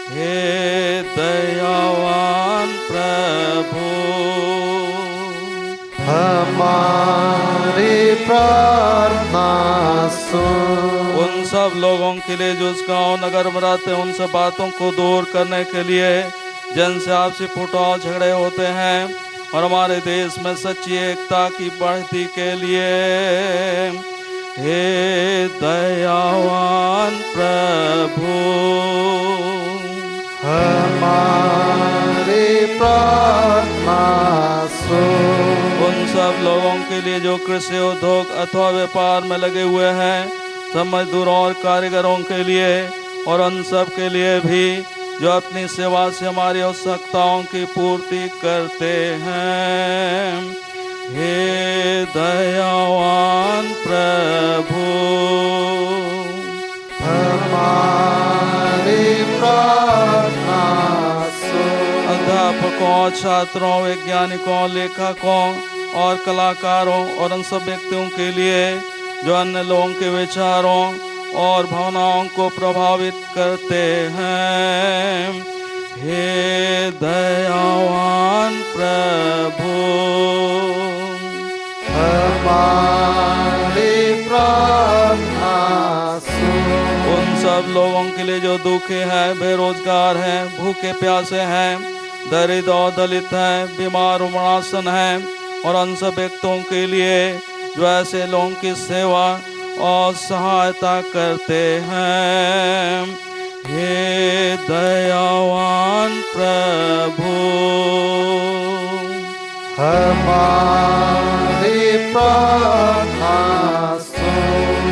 Speaker 2: हे दयावान प्रभु,
Speaker 1: हमारी प्रार्थना सुन।
Speaker 2: उन सब सब लोगों के लिए जो उस गाँव नगर में रहते हैं, उन सब बातों को दूर करने के लिए जिनसे आपसी फुटाव झगड़े होते हैं, और हमारे देश में सच्ची एकता की बढ़ती के लिए हे दयावान प्रभु
Speaker 1: हमारी प्रार्थना सुन।
Speaker 2: उन सब लोगों के लिए जो कृषि उद्योग अथवा व्यापार में लगे हुए हैं, सब मजदूरों और कारीगरों के लिए, और उन सब के लिए भी जो अपनी सेवा से हमारी आवश्यकताओं की पूर्ति करते हैं, हे दयावान प्रभु
Speaker 1: हमारी प्रार्थना सुन।
Speaker 2: अध्यापकों, छात्रों, वैज्ञानिकों, लेखकों और कलाकारों और उन सब व्यक्तियों के लिए जो अन्य लोगों के विचारों और भावनाओं को प्रभावित करते हैं, हे दयावान प्रभु
Speaker 1: हमारी प्रार्थना सुन।
Speaker 2: उन सब लोगों के लिए जो दुखी हैं, बेरोजगार हैं, भूखे प्यासे हैं, दरिद्र और दलित हैं, बीमार उमड़ासन हैं, और उन सब व्यक्तियों के लिए जो ऐसे लोगों की सेवा और सहायता करते हैं, हे दयावान प्रभु
Speaker 1: हमारी प्रार्थना सुन।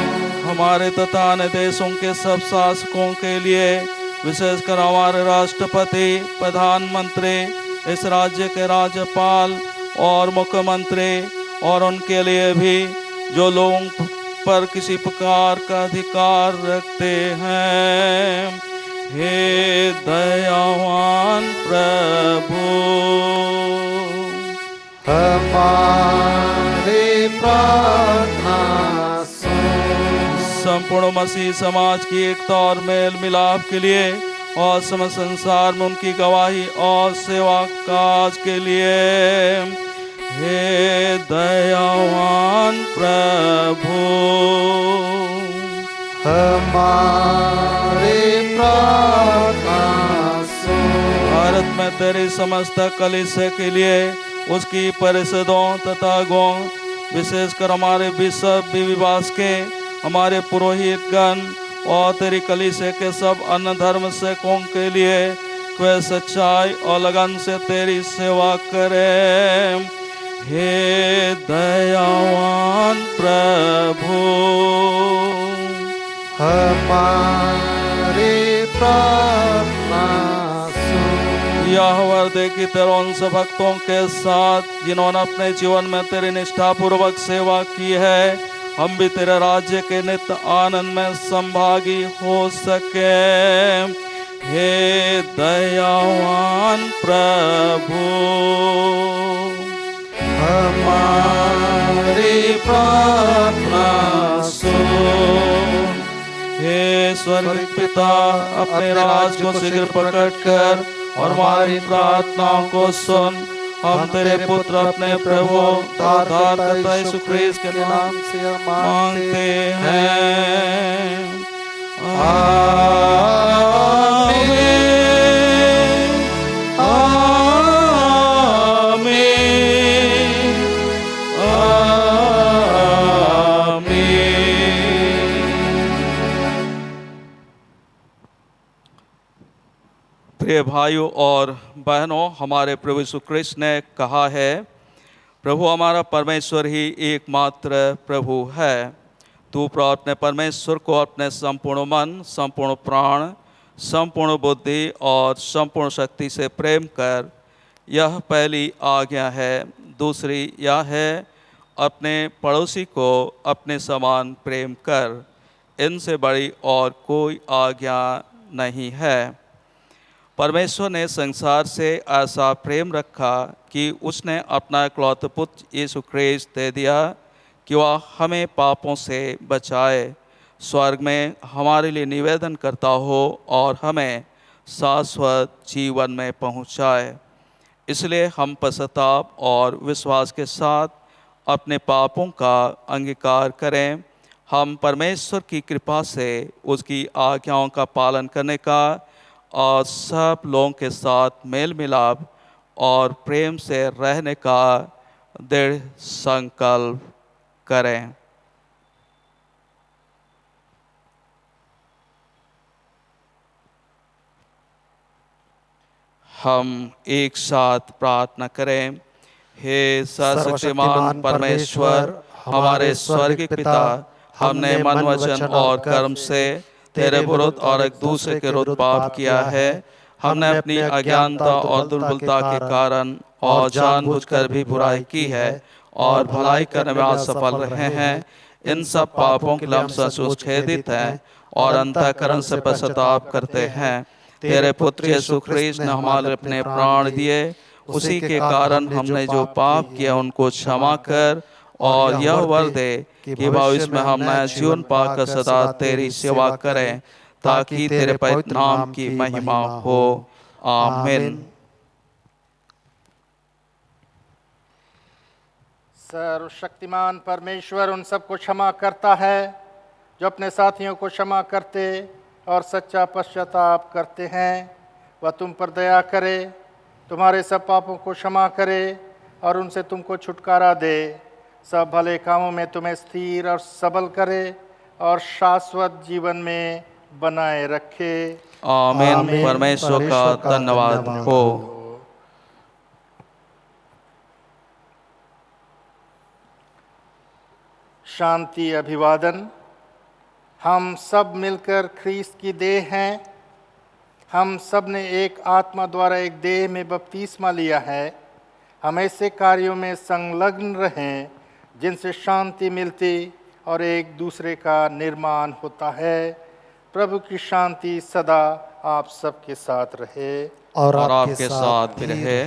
Speaker 2: हमारे तथा अन्य देशों के सब शासकों के लिए, विशेषकर हमारे राष्ट्रपति, प्रधानमंत्री, इस राज्य के राज्यपाल और मुख्यमंत्री, और उनके लिए भी जो लोगों पर किसी प्रकार का अधिकार रखते हैं, हे दयावान प्रभु
Speaker 1: हमारी प्रार्थना सुन।
Speaker 2: संपूर्ण मसीह समाज की एकता और मेल मिलाप के लिए और समस्त संसार में उनकी गवाही और सेवा काज के लिए, हे दयावान प्रभु
Speaker 1: हमारी प्रार्थना सुन।
Speaker 2: भारत में तेरी समस्त कलीसिया के लिए, उसकी परिषदों तथा गौं, विशेषकर हमारे बिशप विवास के, हमारे पुरोहितगण और तेरी कलीसिया के सब अन्य धर्म सेवकों के लिए वे सच्चाई और लगन से तेरी सेवा करें, हे दयावान प्रभु
Speaker 1: हमारी प्रार्थना सुन।
Speaker 2: यह वर्दे की तेरे उन सब भक्तों के साथ जिन्होंने अपने जीवन में तेरी निष्ठापूर्वक सेवा की है, हम भी तेरे राज्य के नित्य आनंद में संभागी हो सके, हे दयावान प्रभु
Speaker 1: हमारी प्रार्थना सुन।
Speaker 2: हे स्वर्गीय पिता, अपने राज को शीघ्र प्रकट कर और हमारी प्रार्थनाओं को सुन। हम तेरे पुत्र अपने प्रभु दाता यीशु ख्रीस्त के नाम
Speaker 1: से
Speaker 2: मांगते हैं,
Speaker 1: आमीन।
Speaker 2: प्रिय भाइयों और बहनों, हमारे प्रभु यीशु कृष्ण ने कहा है, प्रभु हमारा परमेश्वर ही एकमात्र प्रभु है। तू अपने परमेश्वर को अपने संपूर्ण मन, संपूर्ण प्राण, संपूर्ण बुद्धि और संपूर्ण शक्ति से प्रेम कर, यह पहली आज्ञा है। दूसरी यह है, अपने पड़ोसी को अपने समान प्रेम कर। इनसे बड़ी और कोई आज्ञा नहीं है। परमेश्वर ने संसार से ऐसा प्रेम रखा कि उसने अपना इकलौता पुत्र यीशु ख्रीस्त दे दिया कि वह हमें पापों से बचाए, स्वर्ग में हमारे लिए निवेदन करता हो और हमें शाश्वत जीवन में पहुंचाए। इसलिए हम पश्चाताप और विश्वास के साथ अपने पापों का अंगीकार करें हम परमेश्वर की कृपा से उसकी आज्ञाओं का पालन करने का और सब लोगों के साथ मेल मिलाप और प्रेम से रहने का दृढ़ संकल्प करें। हम एक साथ प्रार्थना करें। हे सर्वशक्तिमान परमेश्वर, हमारे स्वर्गीय पिता, हमने मन वचन और कर्म से तेरे विरुद्ध और एक दूसरे के विरुद्ध पाप किया है। हमने अपनी अज्ञानता और दुर्बलता के कारण और जानबूझकर भी बुराई की है और भलाई करने में असफल रहे हैं। इन सब पापों के लिए हम सचमुच खेदित हैं और अंतःकरण से पश्चाताप करते हैं। तेरे पुत्र यीशु ख्रीस्त ने हमारे अपने प्राण दिए, उसी के कारण हमने जो पाप किया उनको क्षमा कर और यह वर दे कि भविष्य में हम नया जीवन पाकर सदा तेरी सेवा करें, ताकि तेरे पवित्र नाम की महिमा हो। आमीन।
Speaker 4: सर्वशक्तिमान परमेश्वर उन सबको क्षमा करता है जो अपने साथियों को क्षमा करते और सच्चा पश्चाताप करते हैं। वह तुम पर दया करे, तुम्हारे सब पापों को क्षमा करे और उनसे तुमको छुटकारा दे, सब भले कामों में तुम्हें स्थिर और सबल करे और शाश्वत जीवन में बनाए रखे।
Speaker 2: आमीन। परमेश्वर का धन्यवाद हो।
Speaker 4: शांति अभिवादन। हम सब मिलकर ख्रीस्त की देह हैं। हम सब ने एक आत्मा द्वारा एक देह में बपतिस्मा लिया है। हम ऐसे कार्यों में संलग्न रहें जिनसे शांति मिलती और एक दूसरे का निर्माण होता है। प्रभु की शांति सदा आप सबके साथ रहे
Speaker 1: और
Speaker 2: आपके साथ भी रहे।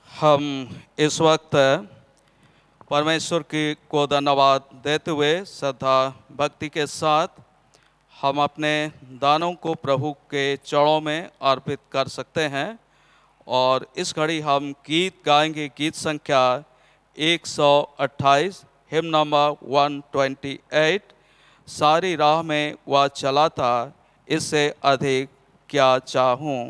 Speaker 2: हम इस वक्त परमेश्वर की को धन्यवाद देते हुए श्रद्धा भक्ति के साथ हम अपने दानों को प्रभु के चरणों में अर्पित कर सकते हैं। और इस घड़ी हम गीत गाएंगे, गीत संख्या 128, हिम नंबर 128, सारी राह में वह चला था, इससे अधिक क्या चाहूँ।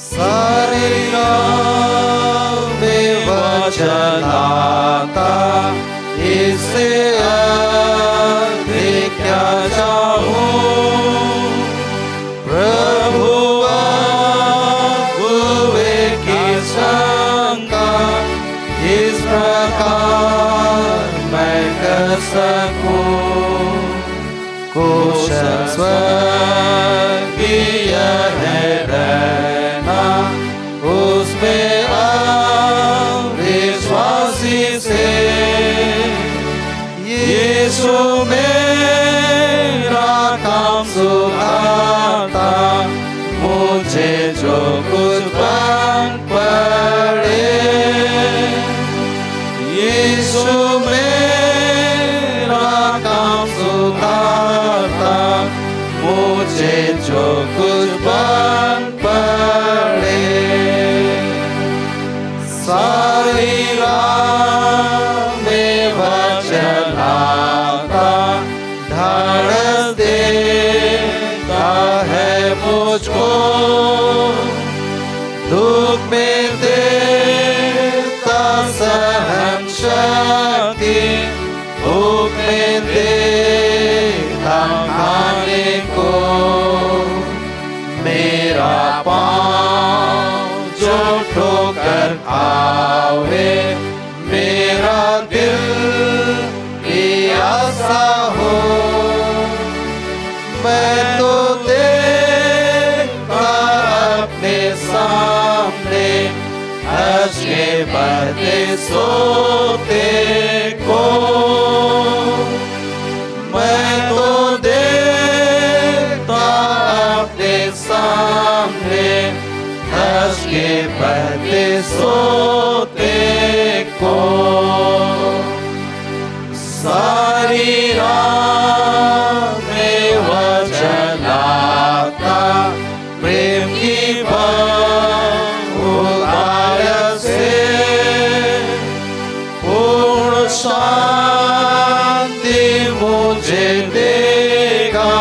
Speaker 1: सारी राह में वह चला था, इससे अधिक क्या चाहूं। प्रभु अगुवे की शंका इस प्रकार मैं कर सकूं। कुशल स्वर्गीय है उसमें अविश्वासी से यीशु मेरा काम सुधारता, मुझे जो कुछ बन पड़े। यीशु मेरा काम सुधारता, मुझे जो कुछ बन पड़े। सारी राह में वह चला था, ढाढ़स देता है मुझको। दुख में देता सहन शक्ति, भूख में देता खाने को। मेरा पाँव जो ठोकर खावे, मेरा दिल भी आसा हो। मैं तो देखता अपने सामने हंस के बहते सोते को। मैं
Speaker 2: प्रेम की बहुतायत से पूर्ण शांति मुझे देगा।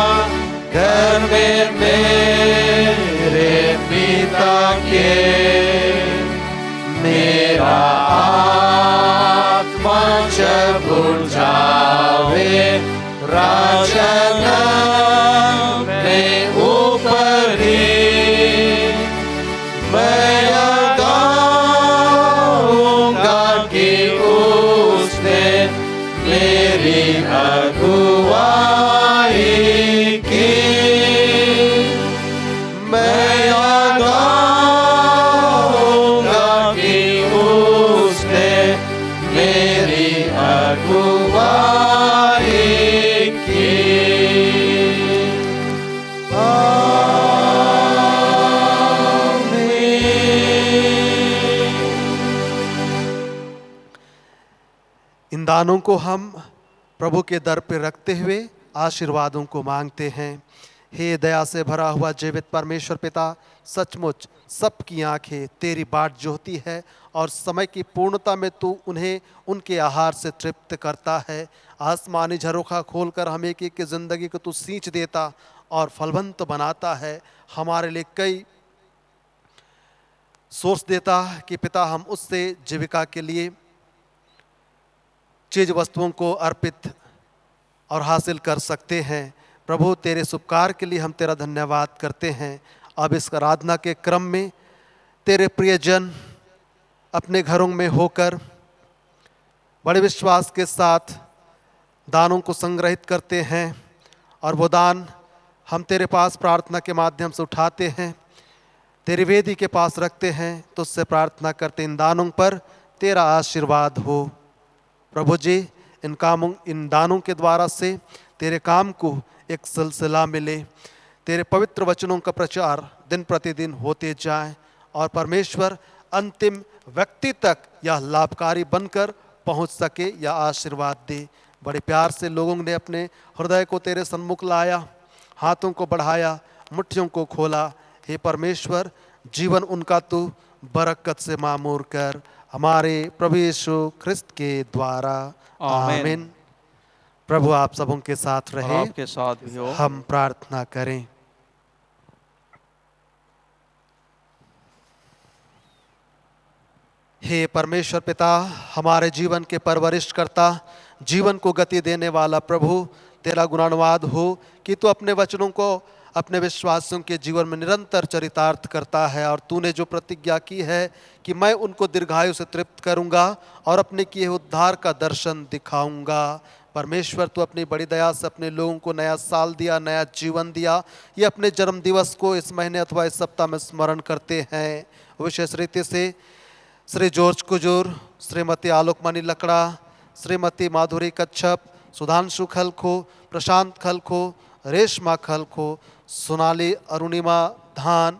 Speaker 2: घर में मेरे पिता के मेरा आत्मा जब उड़ जावे राजन में ऊपर ही मैं गाऊंगा कि उसने मेरी अगुवाई की। मैं गाऊंगा कि उसने मेरी अगुवाई की।
Speaker 1: इन दानों को हम प्रभु के दर पर रखते हुए आशीर्वादों को मांगते हैं। हे दया से भरा हुआ जीवित परमेश्वर पिता, सचमुच सबकी आंखें तेरी बाट जोहती है और समय की पूर्णता में तू उन्हें उनके आहार से तृप्त करता है। आसमानी झरोखा खोलकर हम एक की ज़िंदगी को तू सींच देता और फलवंत बनाता है। हमारे लिए कई सोर्स देता कि पिता हम उससे जीविका के लिए चीज वस्तुओं को अर्पित और हासिल कर सकते हैं। प्रभु तेरे उपकार के लिए हम तेरा धन्यवाद करते हैं। अब इस आराधना के क्रम में तेरे प्रियजन अपने घरों में होकर बड़े विश्वास के साथ दानों को संग्रहित करते हैं और वो दान हम तेरे पास प्रार्थना के माध्यम से उठाते हैं, तेरी वेदी के पास रखते हैं। तो उससे प्रार्थना करते इन दानों पर तेरा आशीर्वाद हो। प्रभु जी, इन दानों के द्वारा से तेरे काम को एक सिलसिला मिले, तेरे पवित्र वचनों का प्रचार दिन प्रतिदिन होते जाए और परमेश्वर अंतिम व्यक्ति तक यह लाभकारी बनकर पहुंच सके। या आशीर्वाद दे। बड़े प्यार से लोगों ने अपने हृदय को तेरे सन्मुख लाया, हाथों को बढ़ाया, मुट्ठियों को खोला। हे परमेश्वर, जीवन उनका तू बरकत से मामूर कर, हमारे प्रभु यीशु ख्रिस्त के द्वारा। आमीन। प्रभु आप सबों के साथ रहे,
Speaker 2: आपके साथ भी हो।
Speaker 1: हम प्रार्थना करें। हे परमेश्वर पिता, हमारे जीवन के परवरिश करता, जीवन को गति देने वाला प्रभु, तेरा गुणानुवाद हो कि तू अपने वचनों को अपने विश्वासियों के जीवन में निरंतर चरितार्थ करता है। और तूने जो प्रतिज्ञा की है कि मैं उनको दीर्घायु से तृप्त करूंगा और अपने किए उद्धार का दर्शन दिखाऊंगा। परमेश्वर, तू अपनी बड़ी दया से अपने लोगों को नया साल दिया, नया जीवन दिया। ये अपने जन्म दिवस को इस महीने अथवा इस सप्ताह में स्मरण करते हैं। विशेष रीति से श्री जॉर्ज कुजूर, श्रीमती आलोकमणि लकड़ा, श्रीमती माधुरी कच्छप, सुधांशु खलखो, प्रशांत खलखो, रेशमा खलखो, सोनाली अरुणिमा धान,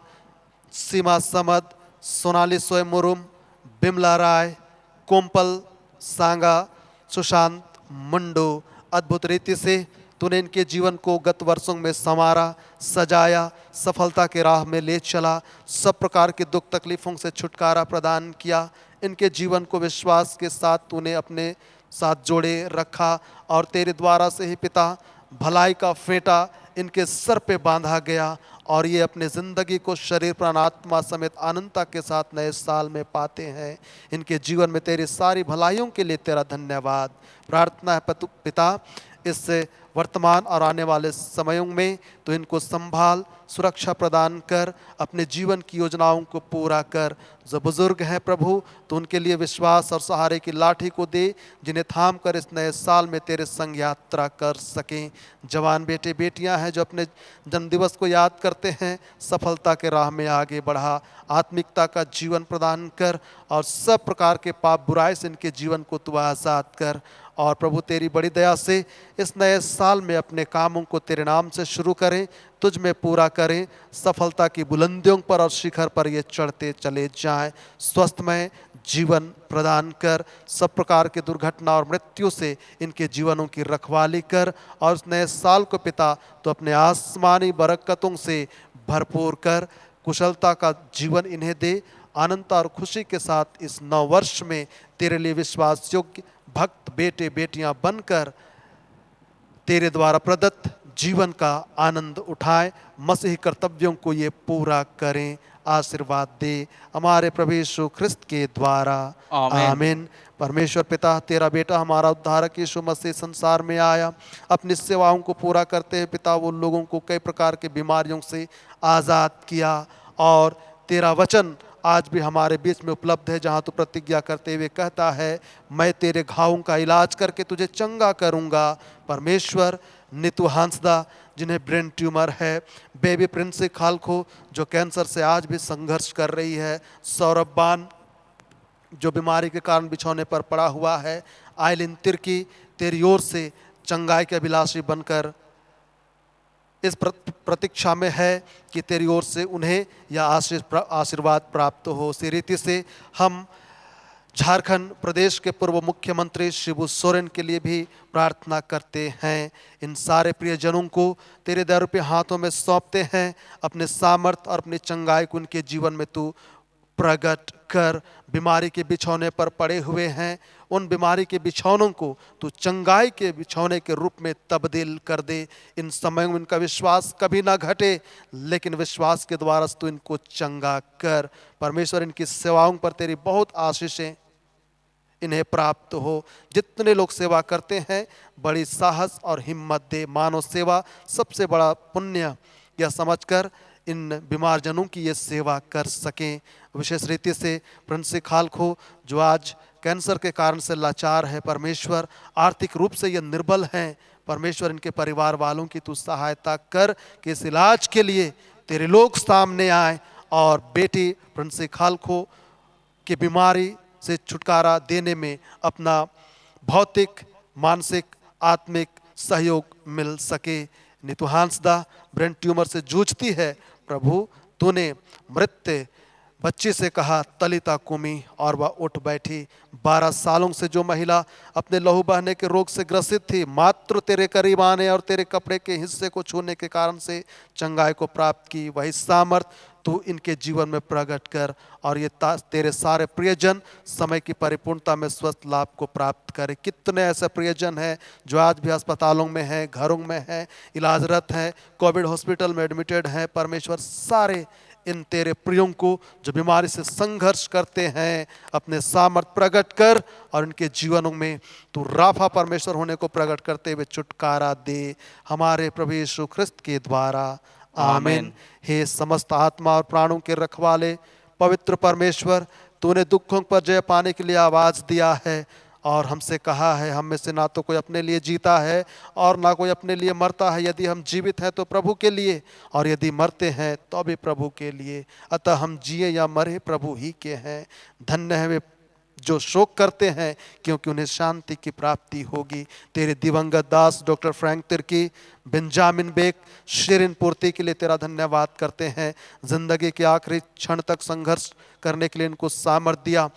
Speaker 1: सीमा समद, सोनाली स्वयंमुरुम, बिमला राय, कोमपल सांगा, सुशांत मुंडो, अद्भुत रीति से तूने इनके जीवन को गत वर्षों में संवारा, सजाया, सफलता के राह में ले चला, सब प्रकार के दुख तकलीफ़ों से छुटकारा प्रदान किया। इनके जीवन को विश्वास के साथ तूने अपने साथ जोड़े रखा और तेरे द्वारा से ही पिता भलाई का फेंटा इनके सर पे बांधा गया और ये अपने ज़िंदगी को शरीर प्राण आत्मा समेत आनंदता के साथ नए साल में पाते हैं। इनके जीवन में तेरी सारी भलाइयों के लिए तेरा धन्यवाद। प्रार्थना है पिता, इससे वर्तमान और आने वाले समयों में तो इनको संभाल, सुरक्षा प्रदान कर, अपने जीवन की योजनाओं को पूरा कर। जो बुजुर्ग हैं प्रभु, तो उनके लिए विश्वास और सहारे की लाठी को दे, जिन्हें थाम कर इस नए साल में तेरे संग यात्रा कर सकें। जवान बेटे बेटियां हैं जो अपने जन्मदिवस को याद करते हैं, सफलता के राह में आगे बढ़ा, आत्मिकता का जीवन प्रदान कर और सब प्रकार के पाप बुराई से इनके जीवन को तू आज़ाद कर। और प्रभु तेरी बड़ी दया से इस नए साल में अपने कामों को तेरे नाम से शुरू करें, तुझ में पूरा करें, सफलता की बुलंदियों पर और शिखर पर ये चढ़ते चले जाएं। स्वस्थमय जीवन प्रदान कर, सब प्रकार के दुर्घटना और मृत्यु से इनके जीवनों की रखवाली कर और उस नए साल को पिता तो अपने आसमानी बरकतों से भरपूर कर, कुशलता का जीवन इन्हें दे। आनंद और खुशी के साथ इस नव वर्ष में तेरे लिए विश्वास योग्य भक्त बेटे बेटियां बनकर तेरे द्वारा प्रदत्त जीवन का आनंद उठाएं, मसीही कर्तव्यों को ये पूरा करें। आशीर्वाद दे हमारे प्रभु यीशु ख्रिस्त के द्वारा,
Speaker 2: आमीन।
Speaker 1: आमीन। परमेश्वर पिता, तेरा बेटा हमारा उद्धारक यीशु मसीह संसार में आया, अपनी सेवाओं को पूरा करते हैं पिता वो लोगों को कई प्रकार की बीमारियों से आज़ाद किया, और तेरा वचन आज भी हमारे बीच में उपलब्ध है, जहाँ तू प्रतिज्ञा करते हुए कहता है, मैं तेरे घावों का इलाज करके तुझे चंगा करूँगा। परमेश्वर, नीतू हांसदा जिन्हें ब्रेन ट्यूमर है, बेबी प्रिंसी खालखो जो कैंसर से आज भी संघर्ष कर रही है, सौरभ बान जो बीमारी के कारण बिछौने पर पड़ा हुआ है, आइलिन तिर्की तेरी ओर से चंगाई के अभिलाषी बनकर इस प्रतीक्षा में है कि तेरी ओर से उन्हें यह आशीर्वाद प्राप्त हो। इसी रीति से हम झारखंड प्रदेश के पूर्व मुख्यमंत्री शिबू सोरेन के लिए भी प्रार्थना करते हैं। इन सारे प्रियजनों को तेरे दर पे हाथों में सौंपते हैं। अपने सामर्थ और अपनी चंगाई को उनके जीवन में तू प्रकट कर। बीमारी के बिछौने पर पड़े हुए हैं, उन बीमारी के बिछौनों को तू चंगाई के बिछौने के रूप में तब्दील कर दे। इन समय में उनका विश्वास कभी ना घटे, लेकिन विश्वास के द्वारा तू इनको चंगा कर। परमेश्वर, इनकी सेवाओं पर तेरी बहुत आशीषें इन्हें प्राप्त हो। जितने लोग सेवा करते हैं, बड़ी साहस और हिम्मत दे। मानव सेवा सबसे बड़ा पुण्य यह समझकर इन बीमार जनों की ये सेवा कर सकें। विशेष रीति से प्रिंसी खालखो जो आज कैंसर के कारण से लाचार है, परमेश्वर आर्थिक रूप से ये निर्बल हैं, परमेश्वर इनके परिवार वालों की तू सहायता कर कि इस इलाज के लिए तेरे लोग सामने आए और बेटी प्रिंसी खालखो की बीमारी से छुटकारा देने में अपना भौतिक, मानसिक, आत्मिक सहयोग मिल सके। नीतू हांसदा ब्रेन ट्यूमर से जूझती है, प्रभु तूने मृत बच्ची से कहा तलिता कुमी और वह उठ बैठी। 12 सालों से जो महिला अपने लहू बहने के रोग से ग्रसित थी, मात्र तेरे करीब आने और तेरे कपड़े के हिस्से को छूने के कारण से चंगाई को प्राप्त की, वही सामर्थ तू इनके जीवन में प्रकट कर और ये तेरे सारे प्रियजन समय की परिपूर्णता में स्वस्थ लाभ को प्राप्त करे। कितने ऐसे प्रियजन हैं जो आज भी अस्पतालों में हैं, घरों में हैं, इलाजरत हैं, कोविड हॉस्पिटल में एडमिटेड हैं। परमेश्वर, सारे इन तेरे प्रियों को जो बीमारी से संघर्ष करते हैं, अपने सामर्थ प्रकट कर और इनके जीवनों में तू राफा परमेश्वर होने को प्रकट करते हुए छुटकारा दे, हमारे प्रभु यीशु ख्रिस्त के द्वारा, आमीन। हे समस्त आत्मा और प्राणों के रखवाले पवित्र परमेश्वर, तूने दुखों पर जय पाने के लिए आवाज दिया है और हमसे कहा है, हम में से ना तो कोई अपने लिए जीता है और ना कोई अपने लिए मरता है। यदि हम जीवित हैं तो प्रभु के लिए, और यदि मरते हैं तो भी प्रभु के लिए। अतः हम जिए या मरे प्रभु ही के हैं। धन्य है वे जो शोक करते हैं, क्योंकि उन्हें शांति की प्राप्ति होगी। तेरे दिवंगत दास डॉक्टर फ्रैंक तिर्की, बेंजामिन बेक, शिरीन पूर्ति के लिए तेरा धन्यवाद करते हैं। जिंदगी के आखिरी क्षण तक संघर्ष करने के लिए इनको सामर्थ्य दिया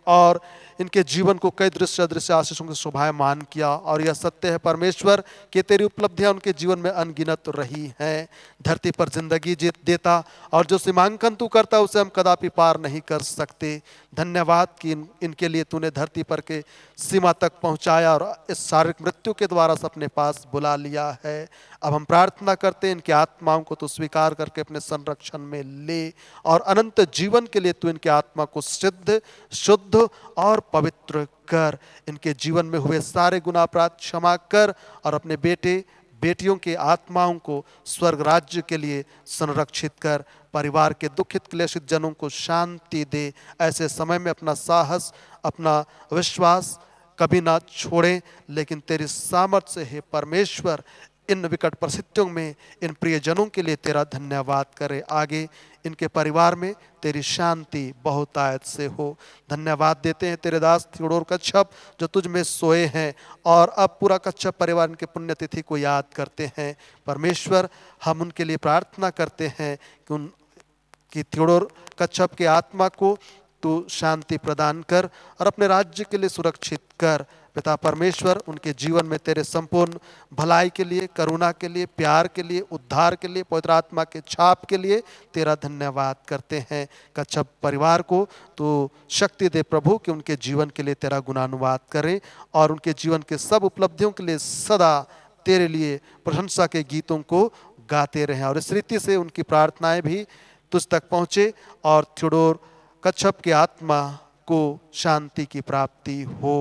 Speaker 1: और इनके जीवन को कई दृश्य आशीषों के शोभायमान किया। और यह सत्य है परमेश्वर कि तेरी उपलब्धियां उनके जीवन में अनगिनत रही हैं। धरती पर जिंदगी देता और जो सीमांकन तू करता उसे हम कदापि पार नहीं कर सकते। धन्यवाद कि इनके लिए तूने धरती पर के सीमा तक पहुंचाया और इस शारीरिक मृत्यु के द्वारा से अपने पास बुला लिया है। अब हम प्रार्थना करते हैं, इनकी आत्माओं को तू स्वीकार करके अपने संरक्षण में ले और अनंत जीवन के लिए तू इनके आत्मा को सिद्ध, शुद्ध और पवित्र कर। इनके जीवन में हुए सारे गुनाह अपराध क्षमा कर और अपने बेटे बेटियों के आत्माओं को स्वर्ग राज्य के लिए संरक्षित कर। परिवार के दुखित क्लेशित जनों को शांति दे। ऐसे समय में अपना साहस, अपना विश्वास कभी ना छोड़ें, लेकिन तेरी सामर्थ्य से हे परमेश्वर इन विकट परिस्थितियों में इन प्रियजनों के लिए तेरा धन्यवाद करे। आगे इनके परिवार में तेरी शांति बहुतायत से हो। धन्यवाद देते हैं तेरे दास थियोडोर कच्छप जो तुझ में सोए हैं और अब पूरा कच्छप परिवार इनके पुण्यतिथि को याद करते हैं। परमेश्वर, हम उनके लिए प्रार्थना करते हैं कि थियोडोर कच्छप के आत्मा को तू शांति प्रदान कर और अपने राज्य के लिए सुरक्षित कर पिता परमेश्वर उनके जीवन में तेरे संपूर्ण भलाई के लिए, करुणा के लिए, प्यार के लिए, उद्धार के लिए, पवित्र आत्मा के छाप के लिए तेरा धन्यवाद करते हैं। कच्छप परिवार को तो शक्ति दे प्रभु कि उनके जीवन के लिए तेरा गुणानुवाद करें और उनके जीवन के सब उपलब्धियों के लिए सदा तेरे लिए प्रशंसा के गीतों को गाते रहें और इस रीति से उनकी प्रार्थनाएं भी तुझ तक पहुँचे और थियोडोर कच्छप की आत्मा को शांति की प्राप्ति हो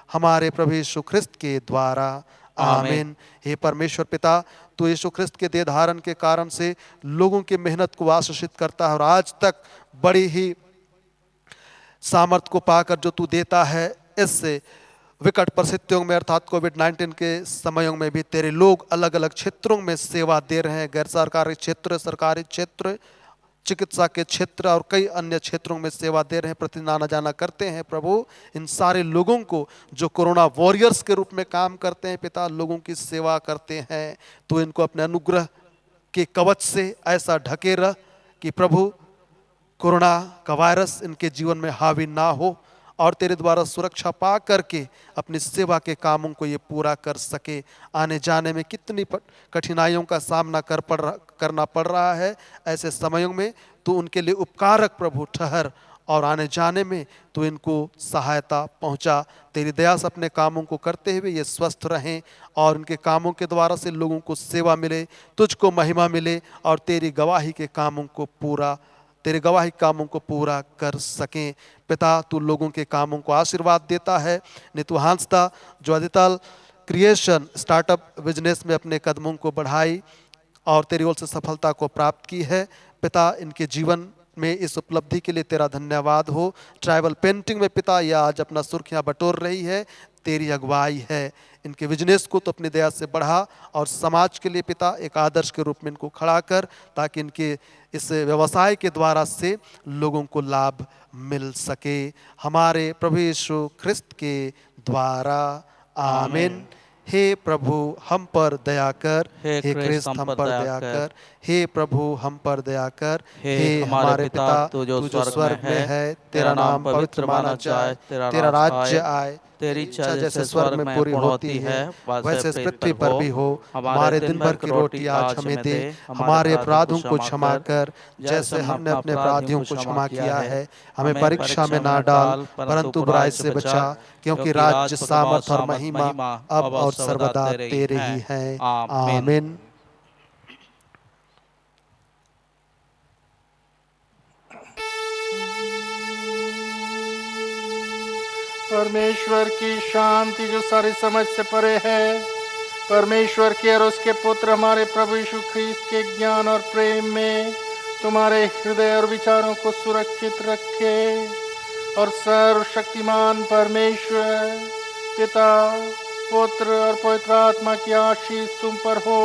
Speaker 1: हमारे प्रभु यीशु ख्रिस्त के द्वारा, आमीन। हे परमेश्वर पिता, तू यीशु ख्रिस्त के देह धारण के कारण से लोगों की मेहनत को आशीषित करता है और आज तक बड़ी ही सामर्थ्य को पाकर जो तू देता है, इससे विकट परिस्थितियों में अर्थात कोविड-19 के समयों में भी तेरे लोग अलग अलग क्षेत्रों में सेवा दे रहे हैं। गैर सरकारी क्षेत्र, सरकारी क्षेत्र, चिकित्सा के क्षेत्र और कई अन्य क्षेत्रों में सेवा दे रहे हैं, प्रतिदिन आना जाना करते हैं। प्रभु, इन सारे लोगों को जो कोरोना वॉरियर्स के रूप में काम करते हैं पिता, लोगों की सेवा करते हैं, तो इनको अपने अनुग्रह के कवच से ऐसा ढके रह कि प्रभु कोरोना का वायरस इनके जीवन में हावी ना हो और तेरे द्वारा सुरक्षा पा करके अपनी सेवा के कामों को ये पूरा कर सके। आने जाने में कितनी कठिनाइयों का सामना करना पड़ रहा है, ऐसे समयों में तू उनके लिए उपकारक प्रभु ठहर और आने जाने में तू इनको सहायता पहुंचा। तेरी दया से अपने कामों को करते हुए ये स्वस्थ रहें और इनके कामों के द्वारा से लोगों को सेवा मिले, तुझको महिमा मिले और तेरी गवाही के कामों को पूरा कर सकें। पिता, तू लोगों के कामों को आशीर्वाद देता है। नीतू हांसदा जो अदिताल क्रिएशन स्टार्टअप बिजनेस में अपने कदमों को बढ़ाई और तेरी ओर से सफलता को प्राप्त की है, पिता इनके जीवन में इस उपलब्धि के लिए तेरा धन्यवाद हो। ट्राइबल पेंटिंग में पिता यह आज अपना सुर्खियाँ बटोर रही है, तेरी अगुवाई है। इनके बिजनेस को तो अपनी दया से बढ़ा और समाज के लिए पिता एक आदर्श के रूप में इनको खड़ा कर, ताकि इनके इस व्यवसाय के द्वारा से लोगों को लाभ मिल सके। हमारे प्रभु यीशु ख्रिस्त के द्वारा, आमीन। हे प्रभु हम पर दया कर, हे ख्रिस्त हम पर दया कर, हे प्रभु हम पर दया कर। हे हमारे पिता तू जो स्वर्ग में है, तेरा नाम पवित्र माना जाए, तेरा राज्य आए, तेरी इच्छा जैसे स्वर्ग में पूरी होती है वैसे पृथ्वी पर भी हो। हमारे दिन भर की रोटी आज हमें दे, हमारे अपराधों को क्षमा कर जैसे हमने अपने अपराधियों को क्षमा किया है। हमें परीक्षा में ना डाल परंतु बुराई से बचा, क्योंकि राज्य, सामर्थ और महिमा अब और सर्वदा तेरे ही है। आमीन।
Speaker 4: परमेश्वर की शांति जो सारी समझ से परे है, परमेश्वर के और उसके पुत्र हमारे प्रभु यीशु ख्रीस्त के ज्ञान और प्रेम में तुम्हारे हृदय और विचारों को सुरक्षित रखे और सर्वशक्तिमान परमेश्वर पिता, पुत्र और पवित्र आत्मा की आशीष तुम पर हो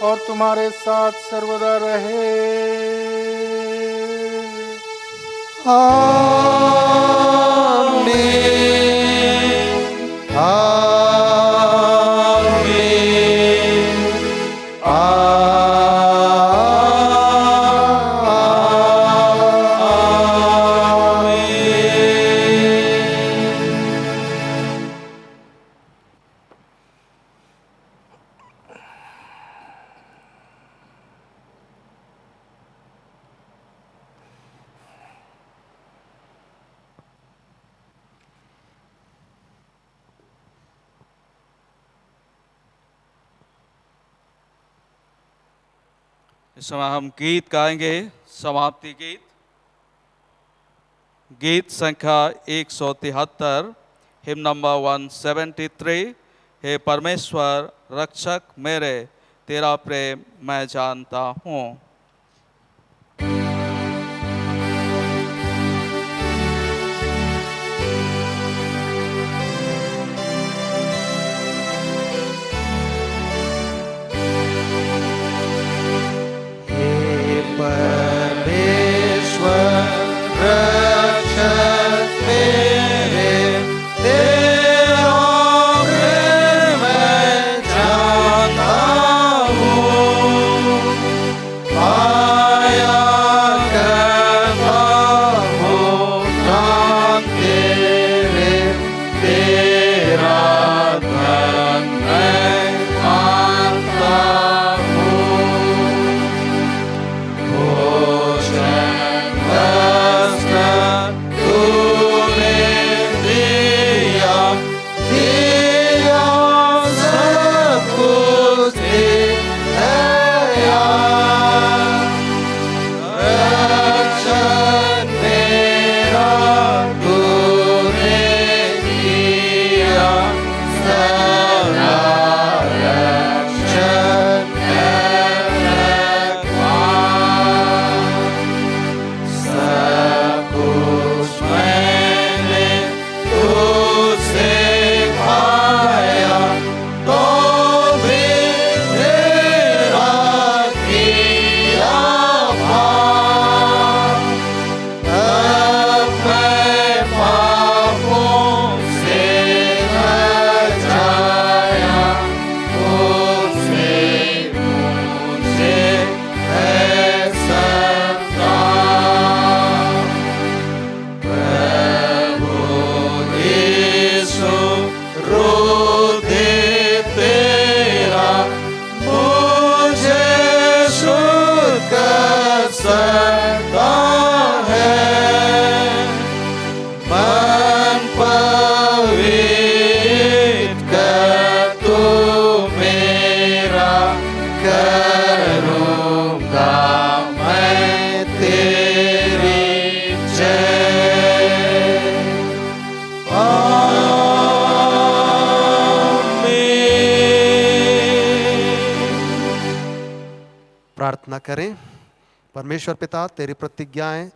Speaker 4: और तुम्हारे साथ सर्वदा रहे।
Speaker 2: इस समय हम गीत गाएंगे, समाप्ति गीत, गीत संख्या 173, हिम नंबर 173। हे परमेश्वर रक्षक मेरे, तेरा प्रेम मैं जानता हूँ।
Speaker 1: परमेश्वर प्रार्थना करें। परमेश्वर पिता, तेरी प्रतिज्ञाएं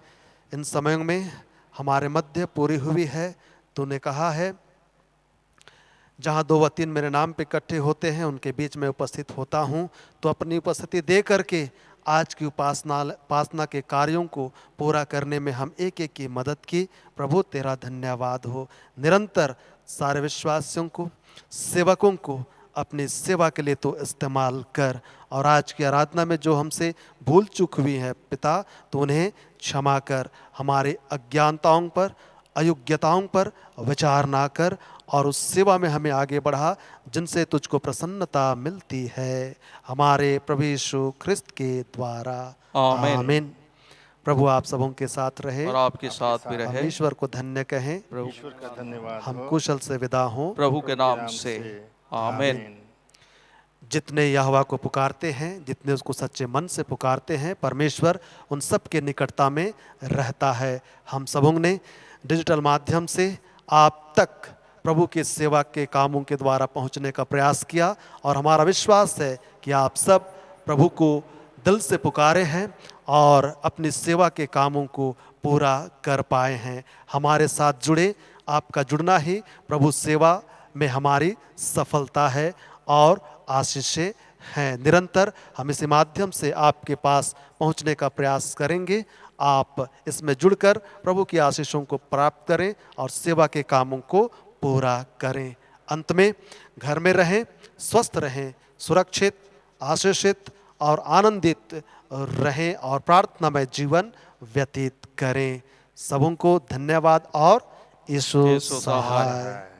Speaker 1: इन समयों में हमारे मध्य पूरी हुई है। तूने कहा है, जहाँ 2 व 3 मेरे नाम पे इकट्ठे होते हैं उनके बीच में उपस्थित होता हूँ। तो अपनी उपस्थिति दे करके आज की उपासना के कार्यों को पूरा करने में हम एक एक की मदद की। प्रभु तेरा धन्यवाद हो। निरंतर सारे विश्वासियों को, सेवकों को अपनी सेवा के लिए तो इस्तेमाल कर। और आज की आराधना में जो हमसे भूल चूक हुई है पिता, तो उन्हें क्षमा कर। हमारे अज्ञानताओं पर, अयोग्यताओं पर विचार ना कर और उस सेवा में हमें आगे बढ़ा जिनसे तुझको प्रसन्नता मिलती है, हमारे प्रभु यीशु ख्रिस्त के द्वारा।
Speaker 2: आमीन।
Speaker 1: आमीन। प्रभु आप सबों के साथ रहे
Speaker 2: और आपके साथ भी
Speaker 1: हम
Speaker 2: रहे।
Speaker 1: ईश्वर को धन्य कहें।
Speaker 2: प्रभु
Speaker 4: ईश्वर का धन्यवाद
Speaker 1: हम
Speaker 4: हो।
Speaker 1: कुशल से विदा हों।
Speaker 2: प्रभु के नाम से आमीन।
Speaker 1: जितने यहोवा को पुकारते हैं, जितने उसको सच्चे मन से पुकारते हैं, परमेश्वर उन सब के निकटता में रहता है। हम सबों ने डिजिटल माध्यम से आप तक प्रभु की सेवा के कामों के द्वारा पहुंचने का प्रयास किया और हमारा विश्वास है कि आप सब प्रभु को दिल से पुकारे हैं और अपनी सेवा के कामों को पूरा कर पाए हैं। हमारे साथ जुड़े, आपका जुड़ना ही प्रभु सेवा में हमारी सफलता है और आशीषें हैं। निरंतर हम इसी माध्यम से आपके पास पहुंचने का प्रयास करेंगे। आप इसमें जुड़कर प्रभु की आशीषों को प्राप्त करें और सेवा के कामों को पूरा करें। अंत में घर में रहें, स्वस्थ रहें, सुरक्षित, आशीषित और आनंदित रहें और प्रार्थनामय जीवन व्यतीत करें। सबों को धन्यवाद और यीशु सहाय।